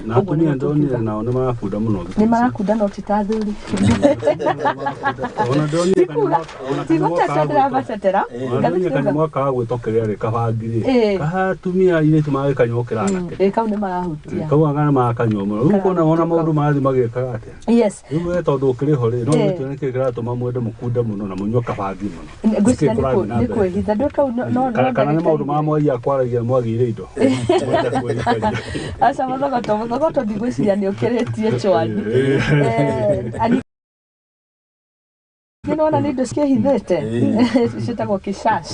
Na tumia ndoni na ona mafuda muno. Ni marakuda no titathuri. Ona ndoni kana tikutetera batetera. Ndoni kana mwaka gwitokeria ri kabangire. Kaha tumia ile tumawe kanyokera nake. Kau ni marahutia. Kau angana makanywa muno. Riu kona ona maundu mathi mageka atia. Yes. Riu tondu ukiriho ri no tuoneke kiratuma mwende mukunda muno na munywa kabangi muno. Ngwicira ni kwihitha ndoka no kana ni maundu ma mwai akwaragia mwagire indo. Asa mathogoto ndigwiciria ni ukiritie chwani. Ona ni ndoske hithete citagwo kishash.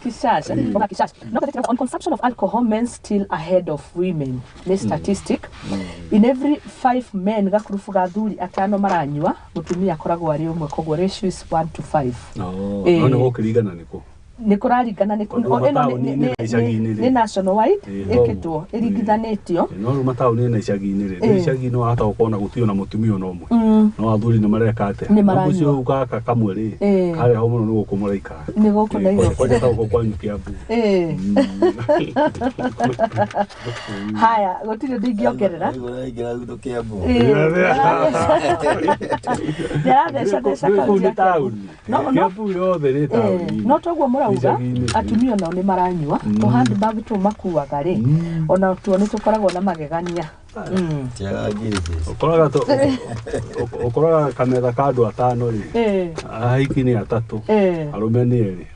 Kishash. No, on consumption of alcohol, men still ahead of women. Ni statistic. In every 5 men gakurufu ga thuri atano maranyua, mutumia akoragwo ari umwe, koguo ratio is 1 to 5. No gukirigana niko. Nikurarigana ni national wide ikitwo irigithanitio no matauni na icagi-ini ri icagi-ini hata ukona gutio na mutumia no mwe no athuri ni mareka ate ucio ukaka kamwe ri kare ho muno ni gukumuraika ni gukunairo kwa sababu kwa Kiambu haya gutire ndingiongerera ngira guto Kiambu desha no Kiambu yothe ni tauni no toguo murauga atumia nao ni maranyua to handbag tu makuaga ri ona tuone tukoragwo na magegania ukoraga kametha kandu atano ri ahiki ni atatu arume ni eri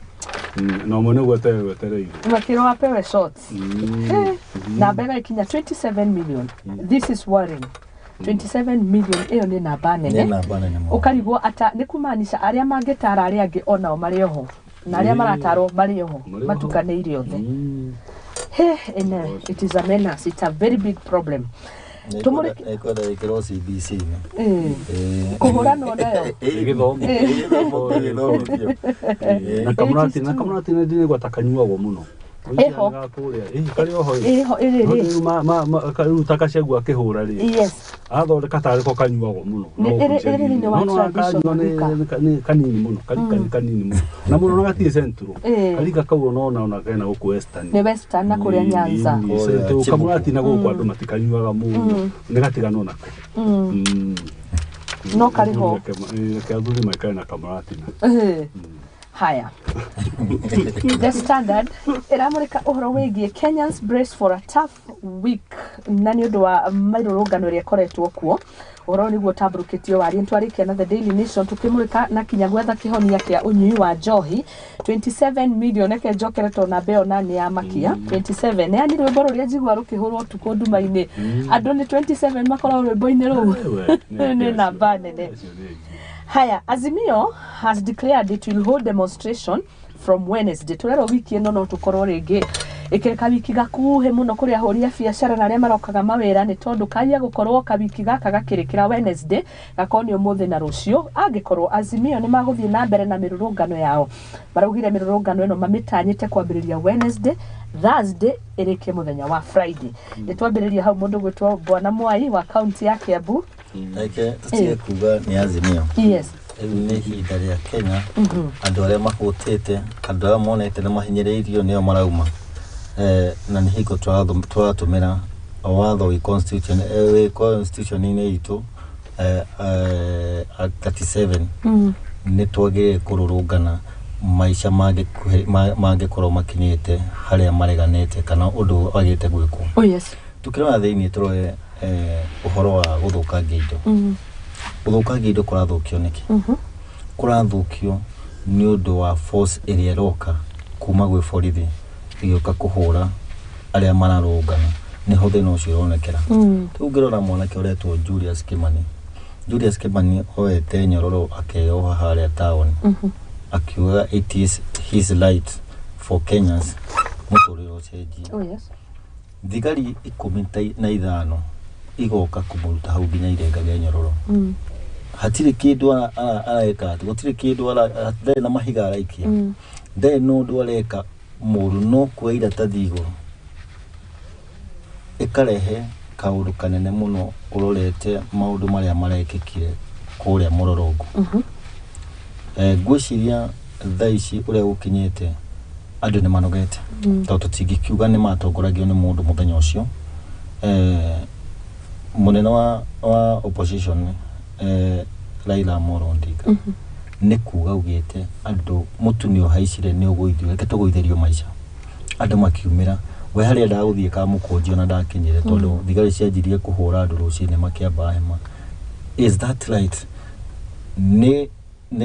no mone gwetereire makiro apewe shots na bega ikinya 27 million. This is worrying. 27 million iyo ni namba nene ukarigwo ata ni kumanisha aria mangitara aria angi ona o mari oho na aria marataro mari oho matukaneirio the it is a menace. It's a very big problem. Ekoda ikiro CBC kuhura no nayo githomo na kamrati na ndine gwatakanywa go muno eho kari oho karu takashegwa kihura ri yes athondeka tari ko kanywa go muno no kanini muno kanini muno na muno gatie centro kalika kau ona kana guku western ni western na kuria Nyanza kamrati na guku andu matikanywaga muno negatigano nako no kariho ke athuri maikara na kamrati haya The Standard iramurika uhoro wigie Kenyans brace for a tough week na ni undu wa mairurungano ria koretwo kuo uhoro niguo tamburukitio wari ntwarikia na The Daily Nation tukimurika na kinya gwetha kihonia kia unyui wa njohi 27 million eke njokereto na beo nani ya makia 27 yani rwimbo ruria njigua rukihurwo tuko nduma-ini andu ni 27 makora rwimbo-ini ru ni namba nene. Haya, Azimio has declared it will hold demonstration from Wednesday. Turero wiki ino no tukorwo ringi ikireka wiki gakuhe muno kuri ahoria biacara na aria marokaga mawira ni tondu karia gukorwo kabiki gaka gakirikira Wednesday gakoni umuthi na rucio angikorwo Azimio ni maguthie na mbere na mirurungano yao baraugire mirurungano ino mamitanyite kwambiriria Wednesday, Thursday irike muthenya wa Friday. Nitwambiriria hau mundu gwitwo Bwana Mwai wa county ya Kiambu Eke tutie kuga ni Azimio. Yes. Ni ihinda ria Kenya andu aria mahutite andu aria monete na mahinyireirio nio marauma na ni hiko twatumira watho wi constitution ni itu 37 ni twagire kururungana maisha mage korwo makinyite haria mareganete kana undu wagite gwikwo. Oh yes. Tukirona thiini turoe uhoro wa guthukangia indo guthukangia indo kurathukio niki kurathukio ni undu wa force area roka kuma gwe borithi igioka kuhura aria mararungana niho thina ucio uronekera tungirora mwanake uretwo Julius Kimani oete nyororo akeoha haria town akiuga it is his light for Kenyans muturiro cenjie. Oh yes. Thigari 15 igoka kumuruta hau nginya irenga rĩa Nyororo hatire kindu areka gutire kindu athe na mahiga araikia nde no ndu areka muru no kwaira tathigo ikarehe kaundu kanene muno urorete maundu maria marekekire kuria Mororongo gwiciria thaici uria gukinyete andu ni manogete tondu tingikiuga ni matongoragio ni mundu muthenya ucio munene wa opposition Raila Amolo Odinga nĩ kuga ugĩte andũ mũtumio haicire nĩ ũgũithio reke tũgũithĩrio maica andũ makiumĩra we harĩa ndagũthiĩ ka mũkũnjio na ndakinyire tondũ thigari cianjirie kũhũra andũ rũcinĩ makĩamba hema. Is that right? Nĩ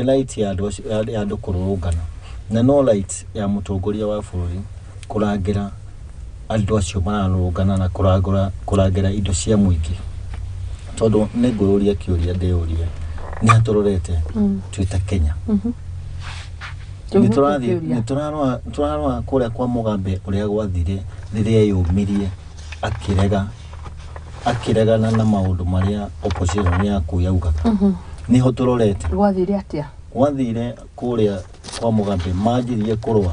right ya andũ kũrũrũngana na no right ya mũtongoria wa bũrũri kũrangĩra andũ acio mararũrũngana na kũrangĩra indo cia mũingĩ tondũ nĩ ngũrũria kĩũria ndĩũrie nĩ hatũrorete twĩta Kenya nĩ tũrarora kũrĩa kwa Mugabe ũrĩa gwathire rĩrĩa yũmirie akĩregana na maũndũ marĩa opposition yaku yaugaga nĩ ho tũrorete gwathire atĩa gwathire kũrĩa kwa Mugabe manjirie kũrũa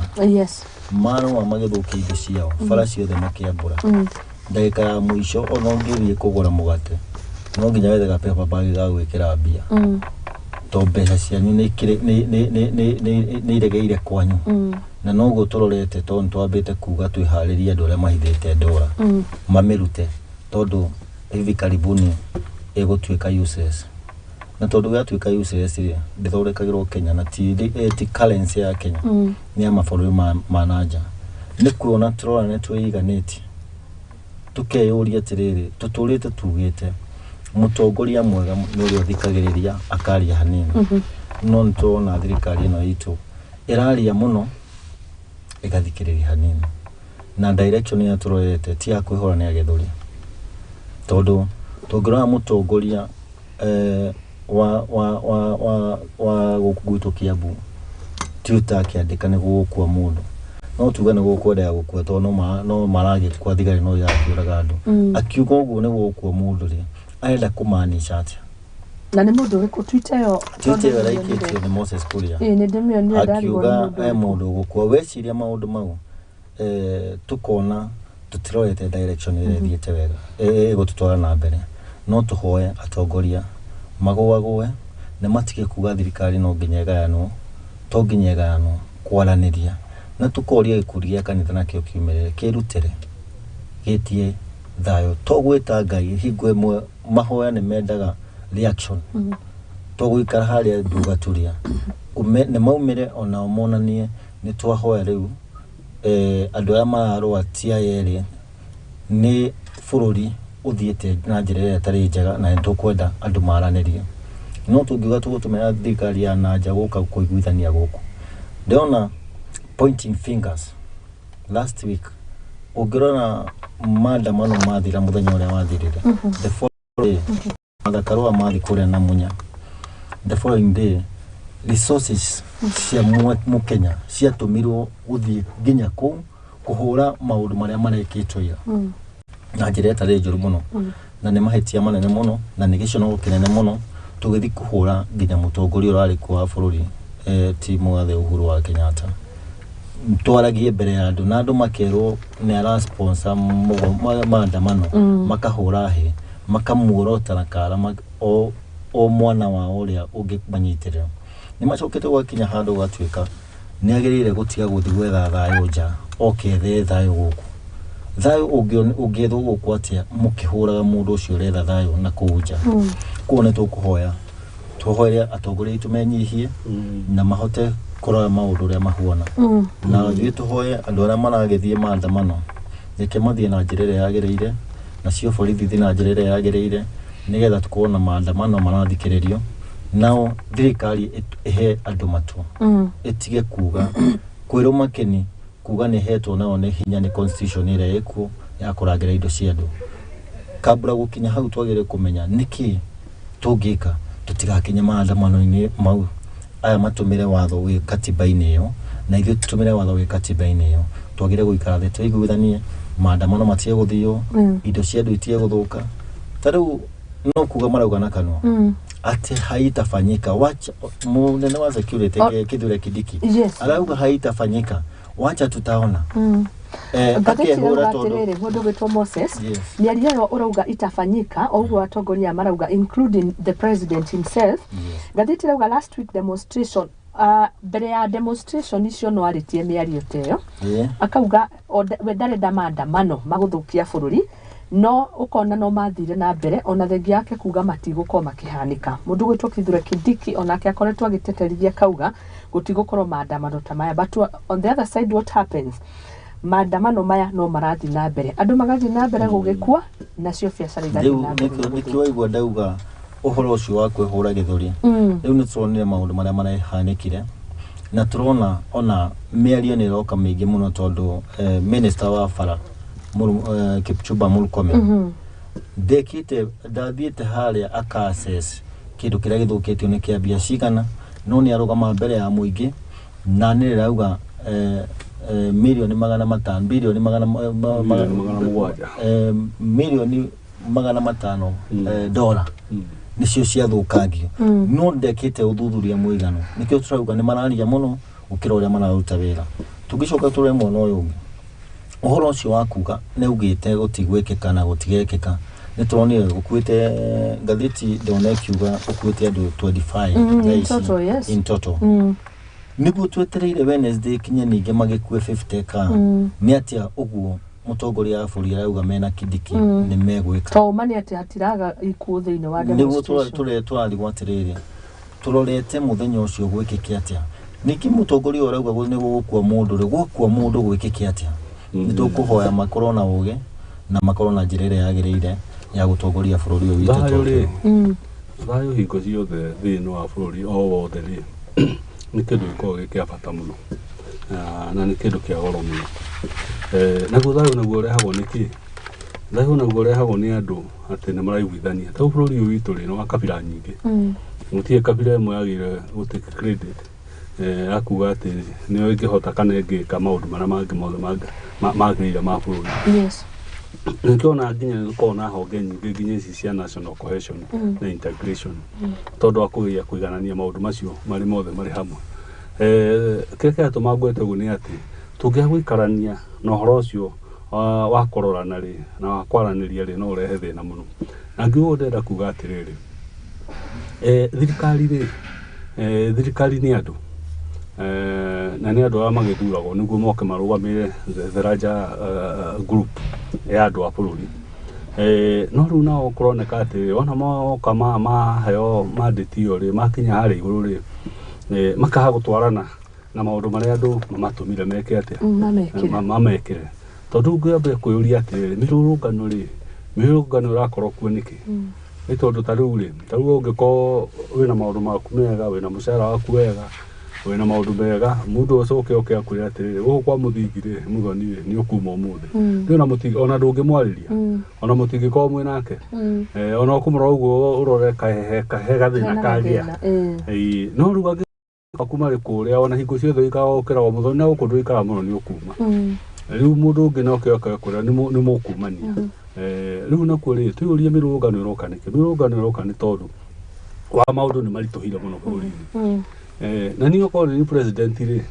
marũa magĩthũkia indo ciao bara ciothe makĩambũra ndagĩka ya mũico ona ũngĩthiĩ kũgũra mũgate no nginya wethe gapepa bagi ga gwĩkĩra mbia to mbeca cianyu nĩ iregeire kwanyu na noguo tũrorete tondũ nĩtwambĩte kuga twĩharĩrie andũ arĩa mahithĩte ndora mamĩrute tondũ hivi karibuni ĩgũtuĩka useless na tondũ yatuĩka useless ndĩthondekagĩrwo Kenya na ti currency ya Kenya nĩ ya mabũrũri ma nanja nĩ kuona tũrora nĩ twĩiganĩtie tukeyũria atĩrĩrĩ tũtũrĩte tugĩte mũtongoria mwega nĩ ũrĩa ũthikagĩrĩria akaria hanini no nĩtũrona thirikari ĩno itũ ĩraria mũno ĩgathikĩrĩria hanini na direction ya tũrorete ti ya kwĩhorania gĩthũri tondũ tũngĩrora mũtongoria wa gũkũ Kiambu Twitter akĩandĩka nĩ gũkua mũndũ no tuga nĩ gũkwenda gũkua tondũ no maragĩte kwa thigari no yakĩũraga andũ akiuga ũguo nĩ gũkua mũndũ rĩ arenda kũmaanisha atĩa na nĩ mũndũ wĩkũ Twitter ĩyo ĩraikĩtio nĩ Moses Kuria nĩ ndĩmĩonire akiuga mũndũ gũkua weciria maũndũ mau tukona tutirorete direction ĩrĩa ĩthiĩte wega ĩgũtũtwara na mbere no tũhoe atongoria magũagũe na matige kuga thirikari no nginya ĩgayanwo to nginya ĩgayanwo kwaranĩria na tũkoria gĩkundi gĩa kanitha nakĩo kiumĩrĩre kĩrutĩre gĩtie thayũ to gwĩta Ngai hingo ĩmwe mahoya nĩ mendaga reaction to gũikara harĩa nduga turia nĩ maumĩre ona monanie nĩ twahoya rĩu andũ arĩa mararũa ti yerĩ nĩ bũrũri ũthiĩte na njĩra ĩrĩa ĩtarĩ njega na nĩ tũkwenda andũ maranĩrie no tũngiuga tũgũtũmĩra thirikari ya nanja gũka kũiguithania gũkũ ndĩrona pointing fingers last week ũngĩrora maandamano mathira mũthenya ũrĩa wathirire the following day mathakarũa mathi kũrĩa na munya the following day resources cia Mũkenya ciatũmirwo gũthiĩ nginya kũu kũhũra maũndũ marĩa marekĩtwo ira na njĩra ĩtarĩ njũru mũno na nĩ mahĩtia manene mũno na nĩ gĩcono kĩnene mũno tũgĩthiĩ kũhũra nginya mũtongoria ũrarĩ kuo wa bũrũri ti Mũgathe Uhuru wa Kenyatta twaragie mbere ya andũ na andũ makerwo nĩ ara sponsor maandamano makahũra hĩ makamuorota na kara o mwana wa ũrĩa ũngĩmanyitĩrĩra nĩ macokete gwakinya handũ gatuĩka nĩ agĩrĩire gũtiga gũthiĩ gwetha thayũ nja okethe thayũ gũkũ thayũ ũngĩethwo gũkũ atĩa mũkĩhũraga mũndũ ũcio ũretha thayũ na kũu nja kuo nĩ tũkũhoya tũhoere atongoria aitũ menyihie na mahote kũrora maũndũ ũrĩa mahuana na ithuĩ tũhoe andũ arĩa maragĩthiĩ maandamano reke mathiĩ na njĩra ĩrĩa yagĩrĩire na cio borithi thiĩ na njĩra ĩrĩa yagĩrĩire nĩgetha tũkorwo na maandamano marathikĩrĩrio nao thirikari ĩhe andũ matua ĩtige kuga kwĩrwo makeni kuga nĩ hetwo nao nĩ hinya nĩ constitution ĩrĩa ĩkuo ya kũrangĩra indo cia andũ kabla gũkinya hau twagĩrĩire kũmenya nĩkĩ tũngĩka tũtigakinye maandamano-inĩ mau aya matũmĩre watho wĩ katiba-inĩ ĩyo na ithuĩ tũtũmĩre watho wĩ katiba-inĩ ĩyo twagĩrĩire gũikara thĩ tũiguithanie maandamano matige gũthio indo cia andũ itige gũthũka ta rĩu no kuga marauga na kanua ati haitafanyika wacha munene wa security Kithure Kindiki arauga haitafanyika wacha tutaona akehura atiriri mundu gwitwo Moses ni aliyo urauga itafanyika oguo atongoria marauga including the president himself gathiti rauga last week demonstration mbere ya demonstration icio no aritie mĩario teyo akauga we ndarenda maandamano magũthũkia bũrũri no ukona no mathire na mbere ona thengi yake kuga matigũkorwo makihanika. Mundu gwitwo Kithure Kindiki onake akoretwo agiteterithia kauga gutigũkorwo maandamano ta maya, but on the other side what happens, maandamano maya no marathi na mbere, andu magathi na mbere gugikua nacio biacara igathi na mbere. Nikio igwa ndauga uhoro ucio wa kwihura githuri riu ni turonire maundu maria marehanikire na turona ona miario ni roka mingi muno tondu minister wa bara Kipchumba Murkomen ndekite ndathiite haria akassess kindu kiria githukitio ni kiambia cigana no ni arugama mbere ya muingi na ni rauga milioni magana matano bilioni magana milioni magana matano dola nicio ciathukangio no ndekite uthuthuria muigano nikio turauga ni mararia muno ukira uria mararuta wira tugicoka ture mwana uyu uhoro ucio wakuga ne ugite gutigwekeka na gutigekeka ni turonire ukuite ngatheti ndone kiuga ukuite andu 25 in total niguo twetereire Wednesday kinya ninge magikue 50 ka ni atia uguo mutongoria bũrũri arauga mena Kindiki ni megwika to mani ati atiraga ikuo thiini wa demonstration niguo tũrarigwatirĩrĩ turorete muthenya ucio gwikike atia niki mutongoria arauga ni gukua mundu ri gukua mundu gwikike atia ni tukuhoya makorwo na uge na makorwo na njĩra ĩrĩa yagĩrĩire ya gutongoria bũrũri ũyũ witũ thayo hingo ciothe thiini wa bũrũri o wothe ri ni kindu gikoragwo kia bata muno na ni kindu kia goro muno naguo thayo naguo urehagwo niki thayo naguo urehagwo ni andu ati ni maraiguithania ta bũrũri ũyũ witũ ri no wa kabira nyingĩ mutie kabira ĩmwe yagĩrĩire gũtake credit akuga ati nĩyo ĩngĩhota kana ĩngĩka maũndũ marĩa mangĩ mothe magĩrĩire ma bũrũri. Yes. Nĩkĩona nginya gũkorwo na honge nyingĩ nginya ici cia national cohesion na integration tondũ akũgeria kũiganania maũndũ macio marĩ mothe marĩ hamwe. Kĩrĩa kĩratũma ngwete ũguo nĩ atĩ tũngĩaga gũikarania na ũhoro ũcio wa kũrorana rĩ na wa kwaranĩria rĩ no ũrehe thĩna mũno. Na ngĩũguo ndĩrenda kuga atĩrĩrĩ thirikari nĩ andũ na nĩ andũ arĩa magĩthuragwo nĩguo moke marũgamĩrĩre the larger group ya andũ a bũrũri. No rĩu nao kũroneka atĩ ona moka maheo mandate ĩyo rĩ makinya harĩa igũrũ rĩ makaga gũtwarana na maũndũ marĩa andũ mamatũmire meke atĩa mamekĩre. Tondũ ngĩambia kwĩyũria atĩrĩrĩ mĩrũrũngano ĩrakorwo kuo nĩkĩ? Nĩ tondũ ta rĩu rĩ ũngĩkorwo wĩna maũndũ maku mega wĩna mũcara waku wega wĩna maũndũ mega mũndũ ũcoke akwĩra atĩrĩrĩ gũkũ kwa mũthingi rĩ mũthoni rĩ nĩ ũkuma ũmũthĩ nĩ ona mũtingi ona ndũngĩmwarĩria ona mũtingĩkorwo mwĩ nake ona ũkũmũrora ũguo ũrore kahehe gathĩna kagĩa no rĩu akuma rĩ kũrĩa ona hingo ciothe ũkĩraga mũthoni na gũkũ ndũikara mũno nĩ ũkuma rĩu mũndũ ũngĩ noke akwĩra nĩ mũkumania rĩu nakuo rĩ twĩyũrie mĩrũrũngano ĩroka nĩkĩ? Mĩrũrũngano ĩroka nĩ tondũ wa maũndũ nĩ maritũhire mũno bũrũri-inĩ na nĩ okorwo nĩ president rĩ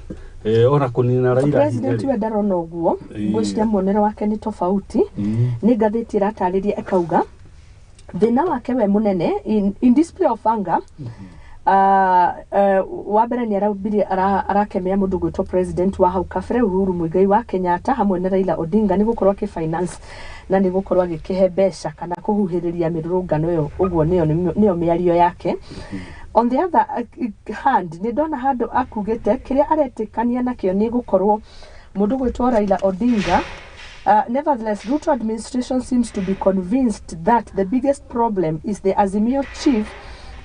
ona kũnina Raila president we ndarona ũguo ngwĩciria muonere wake nĩ tofauti nĩ ngathĩti ĩratarĩria akauga thĩna wake we mũnene in display of anger wa mbere nĩ araumbire arakemea mũndũ gwĩtwo president wa hau kabere Uhuru Muigai wa Kenyatta hamwe na Raila Odinga nĩ gũkorwo akĩfinance na nĩ gũkorwo agĩkĩhe mbeca kana kũhuhĩrĩria mĩrũrũngano ĩyo ũguo nĩyo mĩario yake. On the other hand nĩ ndona handũ akugĩte kĩrĩa aretĩkania nakĩo nĩ gũkorwo mũndũ gwĩtwo Raila Odinga nevertheless Ruto administration seems to be convinced that the biggest problem is the Azimio chief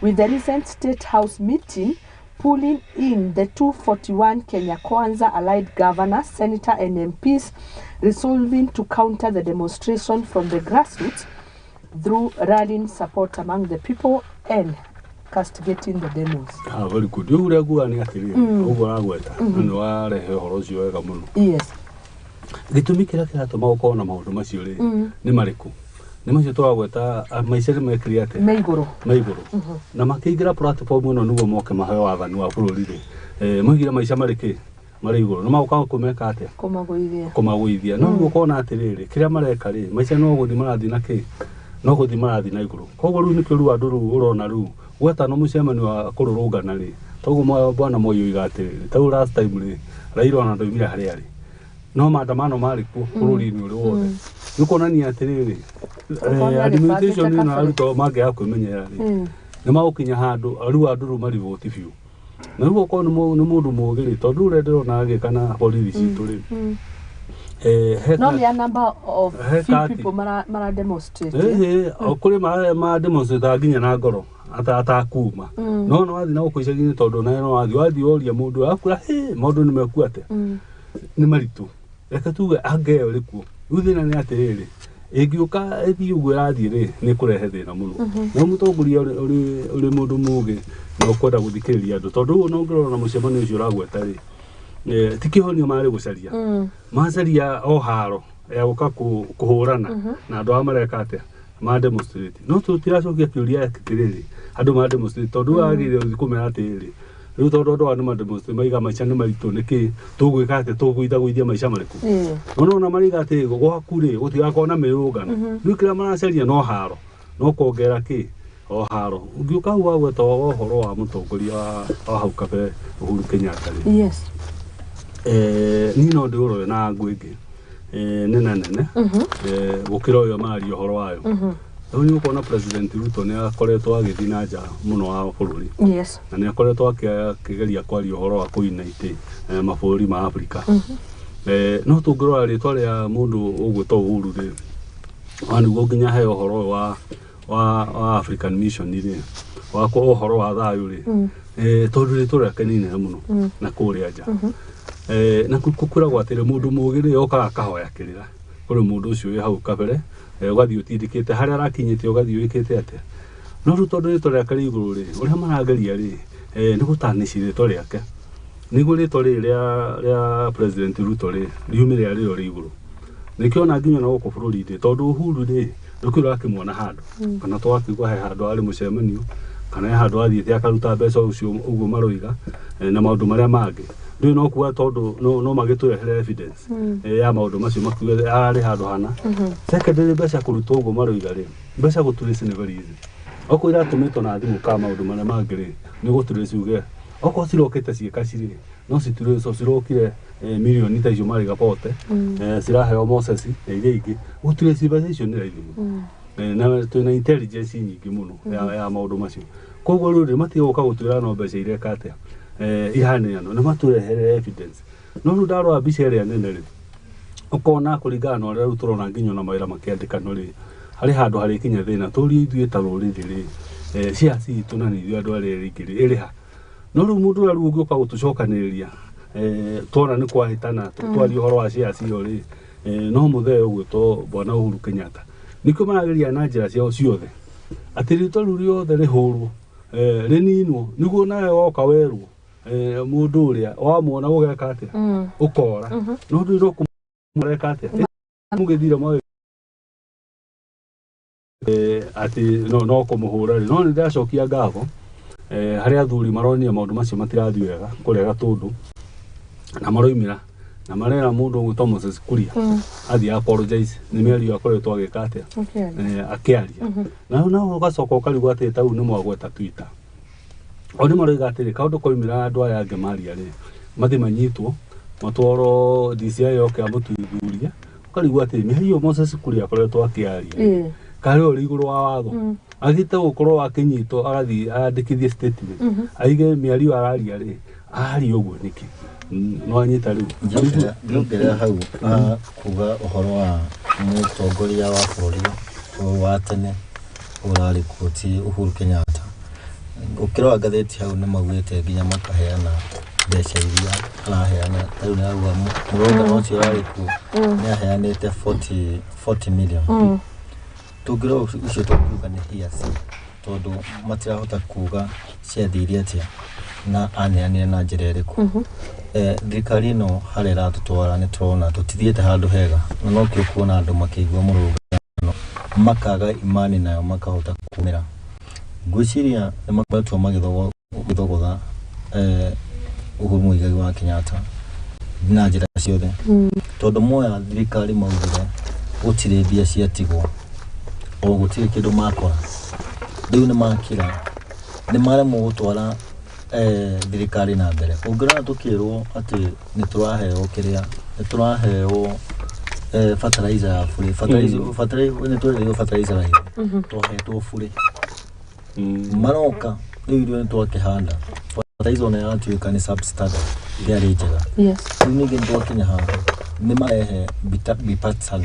with the recent State House meeting pulling in the 241 Kenya Kwanza allied governors, senator and MPs resolving to counter the demonstration from the grassroots through rallying support among the people and castigating the demos. Very good. You would go and get it over our weather and where Horosio Gamuno. Yes. Gĩtũmi kĩrĩa kĩratũma gũkorwo na maũndũ macio rĩ nĩ marĩkũ? Nĩ macio twagweta maicere mekire atĩa maigũrũ na makĩingĩra platform ĩno nĩguo moke maheo wathani wa bũrũri rĩ moigire maica marĩ marĩ igũrũ no magoka kũmeka atĩa? Kũmagũithia no nĩguo ũkona atĩrĩrĩ kĩrĩa mareka rĩ maica no gũthiĩ marathiĩ na kĩ? No gũthiĩ marathiĩ na igũrũ. Koguo rĩu nĩkĩo rĩu andũ rĩu ũrona rĩu gwetana mũcemanio wa kũrũrũngana rĩ toguo bwana Moi oiga atĩrĩrĩ ta rĩu last time rĩ Raila ona ndoimire harĩa arĩ no maandamano marĩ kuo bũrũri-inĩ ũrĩ wothe Nikuonania atiriri administration ino aruto mangä akwĩmenyera rĩ nĩ magũkinya handũ rĩu andũ rĩu marivoti biũ na rĩu okorwo nĩ mũndũ mũũgĩ rĩ tondũ rĩu ndĩrona agĩka na borithi citũ rĩ no nĩ a number of few people mara demonstrate kũrĩ ma demonstrate nginya na ngoro atakuma no no wathi na gũkũicaginĩ tondũ nawe no wathi woria mũndũ akũra maũndũ nĩ mekua atĩa nĩ maritũ reke tuge angeo rĩkuo rĩu thĩna nĩ atĩrĩrĩ ĩngĩũka ĩthiĩ ũguo ĩrathiĩ rĩ nĩ kũrehe thĩna mũno no mũtongoria ũrĩ mũndũ mũũgĩ na ũkwenda gũthikĩrĩria andũ tondũ rĩu ũngĩrora na mũcemanio ũcio ũragweta rĩ ti kĩhonio marĩ gũcaria macaria o haro ya gũka kũhũrana na andũ arĩa mareka atĩa ma demonstrate no tũtiracokia kĩũria atĩrĩrĩ andũ ma demonstrate tondũ wagĩrĩire gũthiĩ kũmera atĩrĩrĩ rĩu tondũ andũ nĩ ma demonstrate maiga maica nĩ maritũ nĩkĩ tũgwĩka atĩ tũgũithagũithia maica marĩkũ no mariga atĩ gwaku rĩ gũtigakorwo na mĩrũngano rĩu kĩrĩa maracaria no haro no kuongerera kĩ o haro ũngĩũka hau wagweta ũhoro wa mũtongoria wa hau kabere Uhuru Kenyatta rĩ niĩ no ndĩũrore na ngũ ĩngĩ nene gũkĩra ũyũ mararia ũhoro wayo rĩu nĩ ũkuona President Ruto nĩ akoretwo agĩthiĩ na nja mũno wa bũrũri na nĩ akoretwo akĩgeria kwaria ũhoro wa kũunite mabũrũri ma Africa no tũngĩrora rĩtwa rĩa mũndũ ũgwĩtwo Uhuru rĩ nĩguo nginya he ũhoro wa African Mission rĩ wa ũhoro wa thayũ rĩ tondũ rĩtwa rĩake nĩ inene mũno na kũrĩa nja na kwĩragwo atĩrĩ mũndũ mũũgĩ rĩ okaga akahoya kĩrĩra kũrĩ mũndũ ũcio wĩ hau kabere ũgathiĩ ũtindĩkĩte harĩa arakinyĩte ũgathiĩ wĩkĩte atĩa no rĩu tondũ rĩtwa rĩake rĩ igũrũ rĩ ũrĩa marageria rĩ nĩ gũtanici rĩtwa rĩake nĩguo rĩtwa rĩrĩ rĩa President Ruto rĩ riumĩre arĩo rĩ igũrũ nĩkĩona nginya na gũkũ bũrũri-inĩ tondũ Uhuru rĩ ndũkĩrwo akĩmuona handũ kana twakĩigua he handũ arĩ mũcemanio kana he handũ athiĩte akaruta mbeca ũcio ũguo maroiga na maũndũ marĩa mangĩ rĩu no kuga tondũ no magĩtũrehere evidence ya maũndũ macio makuge arĩ handũ hana secondary mbeca kũrutwo ũguo maroiga rĩ mbeca gũtrace nĩ very easy okorwo iratũmĩtwo na thimũ ka maũndũ marĩa mangĩ rĩ nĩ gũtrace uge okorwo cirokĩte ciĩka cirĩ no citrace cirokire milioni ta icio marĩ gabote ciraheo Moses na iria ingĩ gũtrace mbeca icio nĩ raithi mũno na twĩna intelligence nyingĩ mũno ya maũndũ macio koguo rĩu rĩ matige gũka gũtwĩra no mbeca ireka atĩa ihanĩano na matũrehere evidence no rĩu ndarora mbica ĩrĩa nene rĩ ũkona kũringana na ũrĩa rĩu tũrona nginya na mawĩra makĩandĩkanwo rĩ harĩ handũ harĩkinya thĩna tũri ithuĩ ta rũrĩrĩ rĩ ciaci itũ na nĩ ithuĩ andũ arĩa rĩngĩ rĩ ĩrĩha no rĩu mũndũ ũrĩa rĩu ũngĩũka gũtũcokanĩrĩria tuona nĩ kwahĩtana twaria ũhoro wa ciaci ĩyo rĩ no mũthee ũgwĩtwo Bwana Uhuru Kenyatta nĩkĩo marageria na njĩra ciao ciothe atĩ rĩtwa rĩu rĩothe rĩhũrwo rĩninwo nĩguo nawe woka werwo mũndũ ũrĩa wamwona ũgeka atĩa ũkora no ndũĩ no kũmũreka atĩa mũgĩthira mwa atĩ no kũmũhũra rĩ no nĩ ndacokia ngatho harĩa athuri maronia maũndũ macio matirathiĩ wega kũrĩa Gatũndũ na maroimĩra na marera mũndũ ũgwĩtwo Moses Kuria athiĩ apologize nĩ mĩario akoretwo agĩka atĩa akĩaria na ũgacoka ũkarigwo atĩ tau nĩ mwagweta Twitter o nĩ maroiga atĩrĩ kaũndũ koimĩra andũ aya angĩ maria rĩ mathiĩ manyitwo matwarwo DCI yoke amũtuithurie ũkarigwo atĩ mĩario Moses Kuria akoretwo akĩaria karĩ ũrĩ igũrũ wa watho agĩte gũkorwo akĩnyitwo agathiĩ andĩkithie statement aige mĩario araria rĩ aria ũguo nĩkĩ no anyita rĩu ngĩongerera hau kuga ũhoro wa mũtongoria wa bũrũri wa tene ũrarĩ kuo ti Uhuru Kenyatta ũkĩrora ngathĩti hau nĩ maugĩte nginya makaheana mbeca iria araheana rĩu nĩ auga mũrũngano ũcio ũrarĩ kuo nĩ aheanĩte 40 million tũngĩrora ũcio tũkuga nĩ hiaci tondũ matirahota kuga ciathire atĩa na aneanire na njĩra ĩrĩkũ thirikari ĩno harĩa ĩratũtwara nĩ tũrona tũtithiĩte handũ hega na no kĩo kuona andũ makĩigua mũrũngano makaga imani nayo makahota kumĩra ngwĩciria nĩ makoretwo magĩthogotha Uhuru Muigai wa Kenyatta na njĩra ciothe tondũ moya thirikari maugire gũtirĩ mbia ciatigwo o gũtirĩ kĩndũ makora rĩu nĩ makĩra nĩ maremwo gũtwara thirikari na mbere ũngĩrora tũkĩrwo atĩ nĩ tũraheo kĩrĩa nĩ tũraheo fertilizer fully fertilizer ne to fertilizer rai to he to fully maroka ndio to kihanda fertilizer na yatu ikani substandard ya rejega yes ni ngi to kinya ha ni maehe bipatsan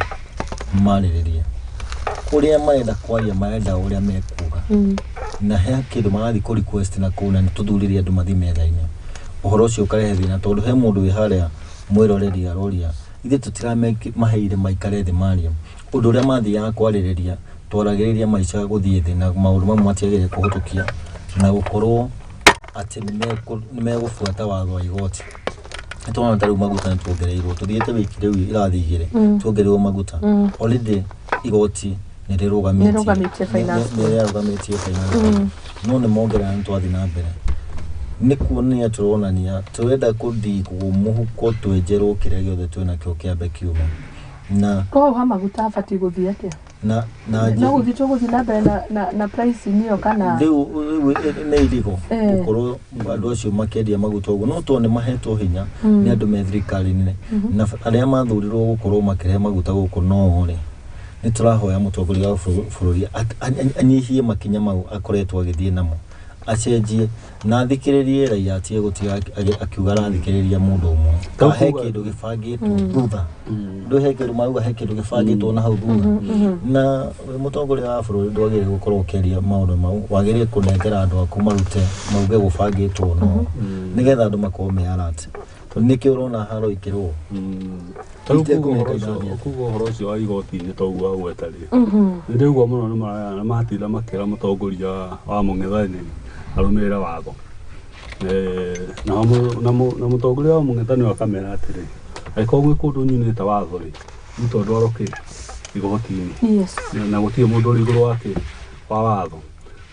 maliriria uria maenda kwaria maenda uria mekuga na he kindu magathi ku request na kuna ni tuthuriria andu mathi metha-ini uhoro ucio ukarehe thina tondu he mundu wi haria mwiroreri aroria ithe tutirame maheire maikare thi maria undu uria mathiaga kwaririria twaragiriria maica guthie thi na maundu mamwe matiagire kuhutukia na gukorwo ati ni megubuata watho wa igoti twana taru maguta ntuongereirwo tuthiete wiki riu irathigire tuongereirwo maguta already igoti ni rirugametie finance no ni mongera ntwathi na mbere ni kuonia turonania twenda kuthi kumuhuko twenjerwo kiria giothe twina kio kiambe kiuma na ko ha maguta afati guthia atia na guthi tuguthi na mbere na price niyo kana riu ni iligo ukoro andu acio makendia maguta uguo no tuone mahetwo hinya ni andu me thirikari-ini na aria mathurirwo gukorwo makirehe maguta guku no ri ni turahoya mutongoria wa bururi anyihie makinya mau akoretwo agithie namo acenjie na thikiririe raia atie gutiga akiuga rathikiriria mundu umwe kahe kindu gibangitwo thutha nduhe kindu mauga he kindu gibangitwo na hau thutha na mutongoria wa bururi ndwagire gukorwo ukeria maundu mau wagire kunengera andu aku marute mauge gubangitwo no nigetha andu makorwo me alert niki urona haro ikirwo kugo horo cio wa igoti-ini toguo gwetari ndigwa muno ni matira makira mutongoria wa mung'ethaniri arumirira watho na mutongoria wa mung'ethaniri akamera atiri aiko gwi kundu nyunite watho ri mutondu arokire igoti-ini na gutie mundu ri iguru wake wa watho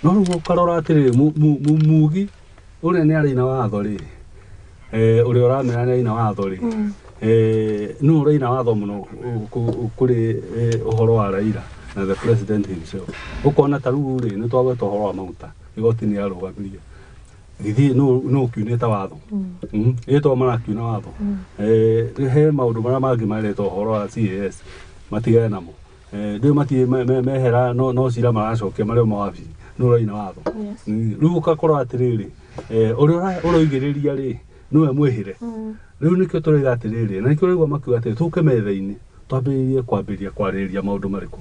no rugo karora atiri mugi uria ni arina watho ri uria uramera ni arina watho ri no reina watho muno kuri uhoro wa Raila na the president himself ukona taru ri ni twagweta uhoro wa maguta igoti ni arugamiria githi no kiuneta watho eto mara kiuna watho he maundu mara mangi mareto uhoro wa CAS matigane namo ndio mati mehera no cira maracokia mario mawabi no reina watho riu ukakora atiriri uroigiriria ri no mwehire riu nikio turiga atiriri na nikio rigwa makiuga atiri tuke metha-ini twambiririe kwambiria kwariria maundu mariku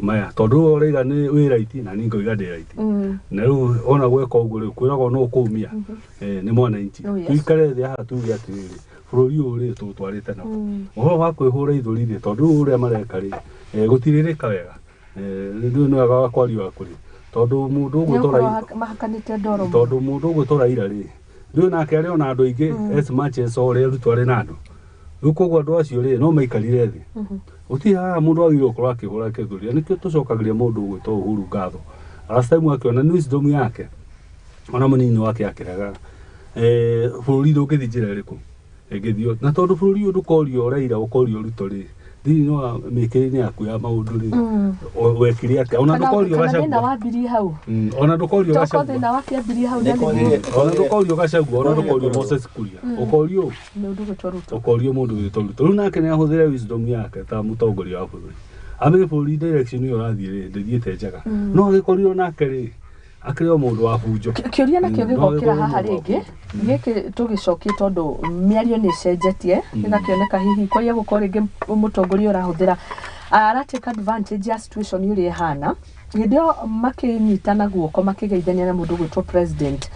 maya tondu uriga ni wi right na ningo iga ndi right na riu ona gweka uguo riu kwirago no kumia ni mwananchi tuikare thi haha tuge atiriri bururi uri tutwarite na uhoro wa kwihura ithuri ri tondu uria mareka ri gutiririka wega ndio no aga kwario akuri tondu mundu gutora mahakanite ndoro tondu mundu gutora ira ri ndio nake ari ona andu ingi as much as ore rutware na andu ukogwa andu acio ri no maikarire thi uti ha mundu agiro korwo akihura kithuri nikio tucokagiria mundu gwitwo Uhuru ngatho last time akiona wisdom yake ona munini wake akiraga bururi ndugithi njira iriku ngithio na tondu bururi undu korio Raila ukorio ruto ri thini no mikirine yaku ya maundu ri wekiri ati ona ndukorio gacagu na wambiri hau ona ndukorio gacagu toko na wakiambiri hau ona ndukorio gacagu ona ndukorio Moses Kuria ukorio mundu gutwaruto ukorio mundu gutwaruto riu nake ni ahuthira wisdom yake ta mutongoria wa bururi amiri bururi direction yo rathie ri ndithiete njaga no agikorio nake ri akireo mundu wa bunjo kiuria na kio gigokira haha ringi giki tugicokie tondu miario ni cenjetie igakioneka hihi kwa ya gukora ringi mutongoria urahuthira take advantage ya situation iri hana ndio makinyitana guoko makigeithania na mundu gwitwo president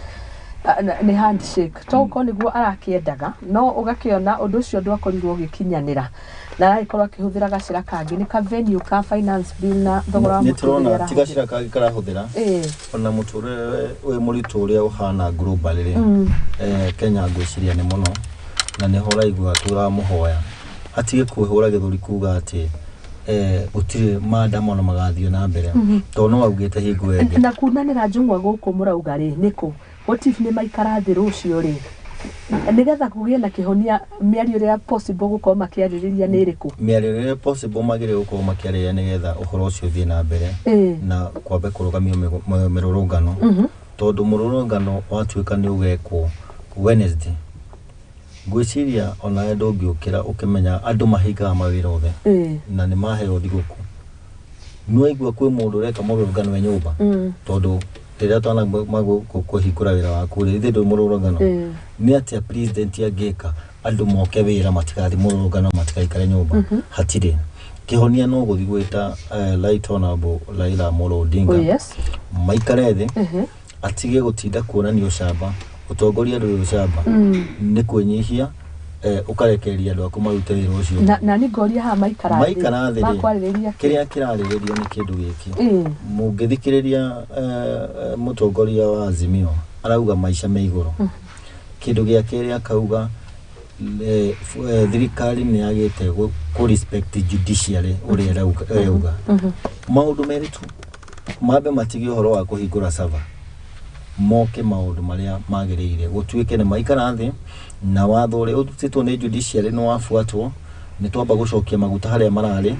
ni handshake toko niguo arakiendaga no ugakiona undu ucio ndwakorirwo gikinyanira na aikorwo akihuthira gacira kangi ni ka venue ka finance bill na thogora wa muturire tigacira kangi karahuthira ona muturire we muritu uria uhana global ri Kenya ngwiciria ni muno na ni hora igwa turamuhoya atige kwihura githuri kuga ati utire madam ona magathio na mbere to no augite hingo ende na kunanira njungwa guku murauga ri niko otif ni maikara thi rucio ri nigetha kugie na kihonia miario ria possible gukorwo makiaririria ni iriku miario ria possible magire gukorwo makiaririria nigetha uhoro ucio thie na mbere na kwambe kurugamio mirurungano tondu mururungano watuika ni ugekwo Wednesday Gwiciria ona endo ngiukira ukimenya andu mahingaga mawira othe na ni maheo thiguku no igwa kwi mundu reka mururungano wa nyumba tondu rĩrĩa twana kũhingũra wĩra waku rĩ ithe ndũ mũrũrũngano nĩ atĩa president angĩka andũ moke wĩra matigathi mũrũrũngano matikaikare nyũmba hatirĩ kĩhonia no gũthi gwĩta Right Honorable Raila Amolo Odinga maikare thĩ atige gũtinda kuonania ũcamba ũtongoria ndũrĩ ũcamba nĩ kwĩnyihia ukarekeria andũ aku marute wĩra ũcio na nĩ ngoria ha maikara thĩ makwarĩrĩria kĩrĩa kĩrarĩrĩrio nĩ kĩndũ gĩkĩ mũngĩthikĩrĩria mũtongoria wa Azimio arauga maica me igũrũ kĩndũ gĩa kerĩ akauga thirikari nĩ yagĩte ku respect judiciary ũrĩa arauga maũndũ merĩ tu mambe matige ũhoro wa kũhingũra server moke maũndũ marĩa magĩrĩire gũtuĩke nĩ maikara thĩ na watho ũrĩa ũrutĩtwo nĩ judiciary nĩ wabuatwo nĩ twamba gũcokia maguta harĩa mararĩ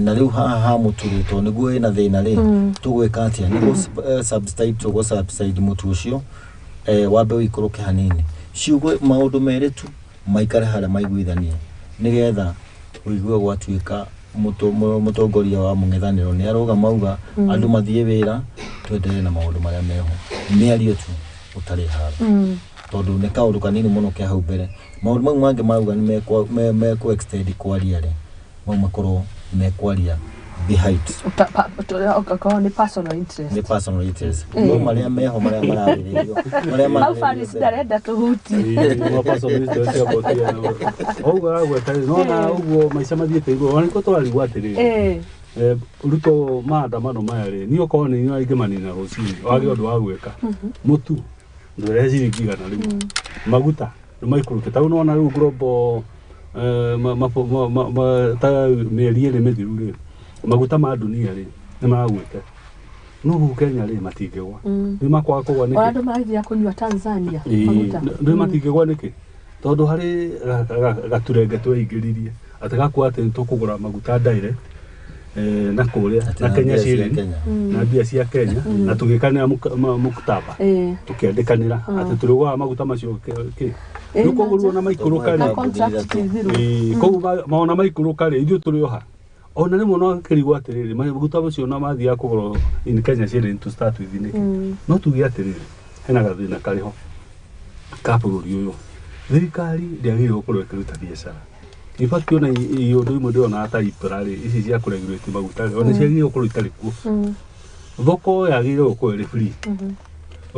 na rĩu haha mũturĩtwo nĩguo ĩna thĩna rĩ tũgwĩka atĩa nĩguo subside mũtu ũcio wambe wĩikũrũke hanini ciugo maũndũ merĩ tu maikare harĩa maiguithanie nĩgetha ũigue gwatuĩka mũtongoria wa mũng'ethanĩro nĩ aroga mauga andũ mathiĩ wĩra twendelee na maũndũ marĩa meho nĩ ario tu ũtarĩ haro tondu nĩ kaũndũ kanini mũno kĩa hau mbere maũndũ mau mangĩ mauga nĩ mekũ extend kwaria rĩ mau makorwo mekwaria the height ni personal interest no marĩa meho marĩa mararĩrĩrio marĩa how far is ndarenda tuhuti no personal interest ya botia oga gweta no na uguo maica mathiĩte igũrũ ona nĩko twarigwo atĩrĩrĩ ruto maandamano maya rĩ nĩ okorwo nĩ ingĩmanina rũcinĩ wage ũndũ wa gwĩka mũtu ndũrĩa ciringi igana rĩu maguta nĩ maikũrũke ta unaona rĩu global ta mĩeri ĩrĩ mĩthiru rĩ maguta ma dunia rĩ nĩ maragwĩte no Kenya rĩ matingĩgwa nĩ makwaga kũgwa nĩkĩ andũ marathiĩ kũnyua Tanzania maguta nĩ matingĩgwa nĩkĩ tondũ harĩ gaturenge tweingĩririe atagakuo atĩ tũkũgũra maguta direct na kũrĩa na Kenya ciĩrĩ na mbia cia Kenya na tũgĩkanĩra muktaba tũkĩandĩkanĩra atĩ tũrĩgũaga maguta macio kĩ nĩkũgũrwo na maikũrũka rĩ kũu maona maikũrũka rĩ ithuĩ tũrĩ oha ona rĩmwe no kĩrigwo atĩrĩrĩ maguta macio na mathiaga kũgũrwo in Kenya ciĩrĩ to start with nĩkĩ no tuge atĩrĩrĩ hena gathĩna karĩho ka bũrũri ũyũ thirikari ndĩagĩrĩirwo gũkorwo ĩkĩruta biacara ifaki ona ĩũndũ imwe ndĩona ta iprarĩ ici cia kũregulate maguta ona ciagĩrĩirwo gũkorwo itarĩ kuo thoko yagĩrĩirwo gũkorwo ĩrĩ free